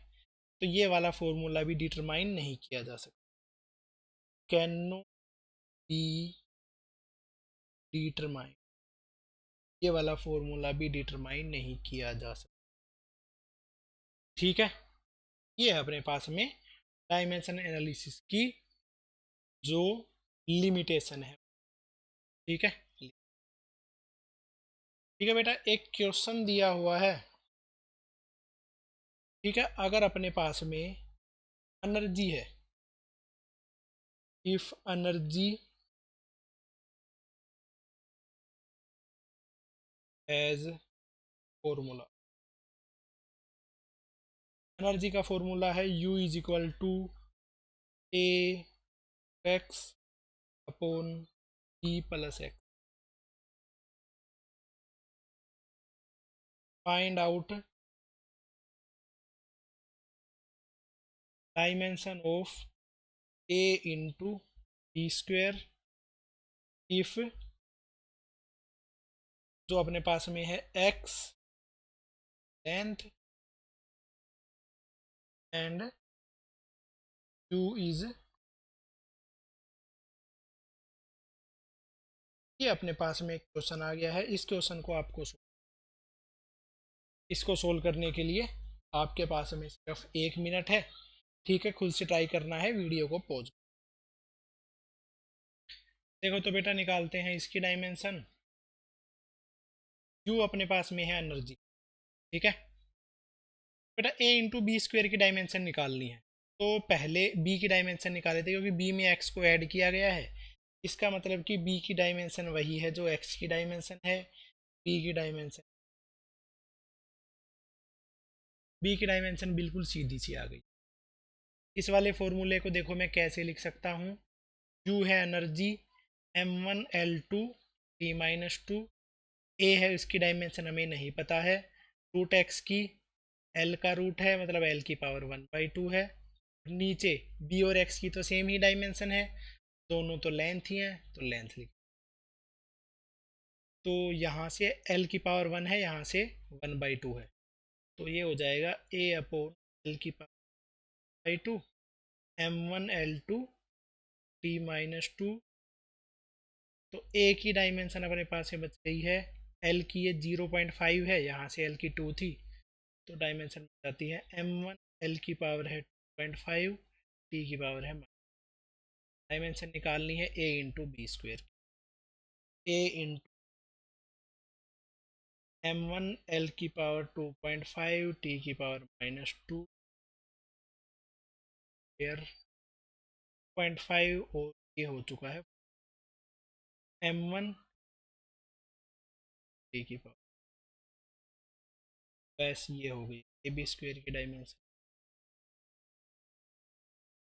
तो ये वाला फॉर्मूला भी डिटरमाइन नहीं किया जा सकता, कैन नो बी डिटरमाइन। ये वाला फॉर्मूला भी डिटरमाइन नहीं किया जा सकता। ठीक है, ये है अपने पास में डायमेंशन एनालिसिस की जो लिमिटेशन है। ठीक है, ठीक है बेटा, एक क्वेश्चन दिया हुआ है। ठीक है, अगर अपने पास में एनर्जी है, if energy as formula, energy का फॉर्मूला है U is equal to a x upon e plus x. Find out dimension of a into b square if जो अपने पास में है x length and U is, ये अपने पास में एक क्वेश्चन आ गया है। इस क्वेश्चन को आपको इसको सोल्व करने के लिए आपके पास में सिर्फ 1 मिनट है। ठीक है, खुद से ट्राई करना है, वीडियो को पॉज। देखो तो बेटा निकालते हैं इसकी डायमेंशन। U अपने पास में है एनर्जी। ठीक है बेटा, A इंटू बी स्क्वेयर की डायमेंशन निकालनी है। तो पहले B की डायमेंशन निकाले थे, क्योंकि B में X को ऐड किया गया है। इसका मतलब कि B की डायमेंशन वही है जो X की डायमेंशन है। B की डायमेंशन बिल्कुल सीधी सी आ गई। इस वाले फॉर्मूले को देखो मैं कैसे लिख सकता हूँ। U है एनर्जी m1l2 t-2, A है उसकी डायमेंशन हमें नहीं पता है, रूट एक्स की, L का रूट है मतलब L की पावर 1/2 है। नीचे B और X की तो सेम ही डायमेंशन है, दोनों तो लेंथ ही है, तो लेंथ लिख। तो यहाँ से L की पावर 1 है, यहाँ से 1/2 है, तो ये हो जाएगा A अपॉन L की पावर 2 m1l2 t-2। तो A की डायमेंशन अपने पास में बच गई है, L की ये 0.5 है, यहाँ से L की 2 थी, तो डायमेंशन बच जाती है m1, L की पावर है 2.5, T की पावर है। डायमेंशन निकालनी है A into b square, A into m1 L की पावर 2.5 T की पावर -2 0.5, और ये हो चुका है m1 T की पावर। बस ये हो गई ए बी स्क्वेयर की डायमेंशन।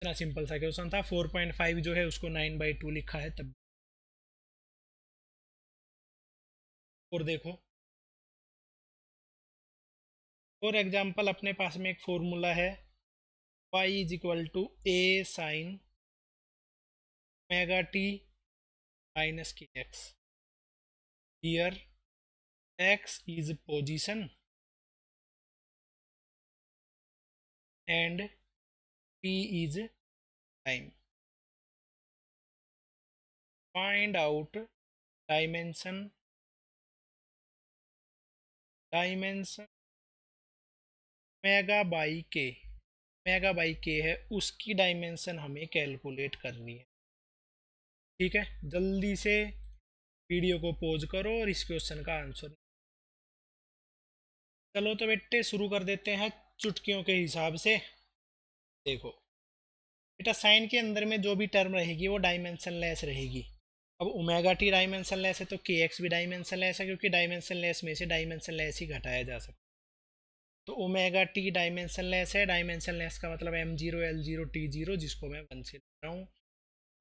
इतना सिंपल सा क्वेश्चन था। 4.5 जो है उसको 9/2 लिखा है तब। और देखो फॉर एग्जाम्पल अपने पास में एक फॉर्मूला है y is equal to a sine omega t minus की x. Here x is position and t is time. Find out dimension mega by के है, उसकी डायमेंशन हमें कैलकुलेट करनी है। ठीक है, जल्दी से वीडियो को पॉज करो और इस क्वेश्चन का आंसर। चलो तो बेटे शुरू कर देते हैं चुटकियों के हिसाब से। देखो बेटा, साइन के अंदर में जो भी टर्म रहेगी वो डायमेंशन लेस रहेगी। अब ओमेगा टी डायमेंशन लेस है तो के एक्स भी डायमेंशन लेस है, क्योंकि डायमेंशन लेस में से डायमेंशन लेस ही घटाया जा सकता है। तो ओमेगा टी डायमेंशनलेस है, डायमेंशनलेस का मतलब m0 l0 t0, जिसको मैं 1 से लिख रहा हूँ।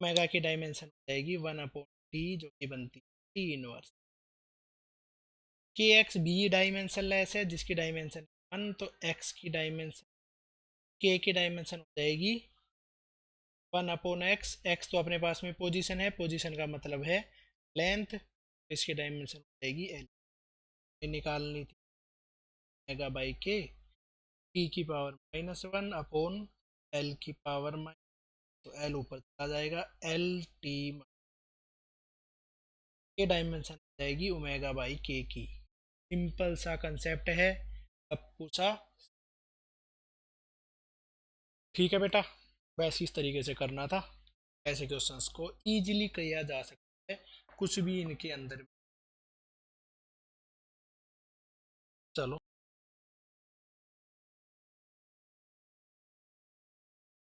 ओमेगा की डायमेंशन हो जाएगी 1/t, जो कि बनती है टी इनवर्स। के एक्स बी डायमेंशनलेस है, जिसकी डायमेंशन 1, तो एक्स की डायमेंशन, के की डायमेंशन हो जाएगी 1/x। एक्स तो अपने पास में पोजीशन है, पोजीशन का मतलब है लेंथ, इसकी डायमेंशन हो जाएगी एल। निकालनी थी ओमेगा बाई के, टी की पावर -1 एल की पावर तो एल ऊपर चला जाएगा, एल टी के डायमेंशन हो जाएगी ओमेगा बाई के की। सिंपल सा कंसेप्ट है, अब पूछा। ठीक है बेटा, वैसे इस तरीके से करना था। ऐसे क्वेश्चंस को इजीली किया जा सकता है, कुछ भी इनके अंदर। चलो।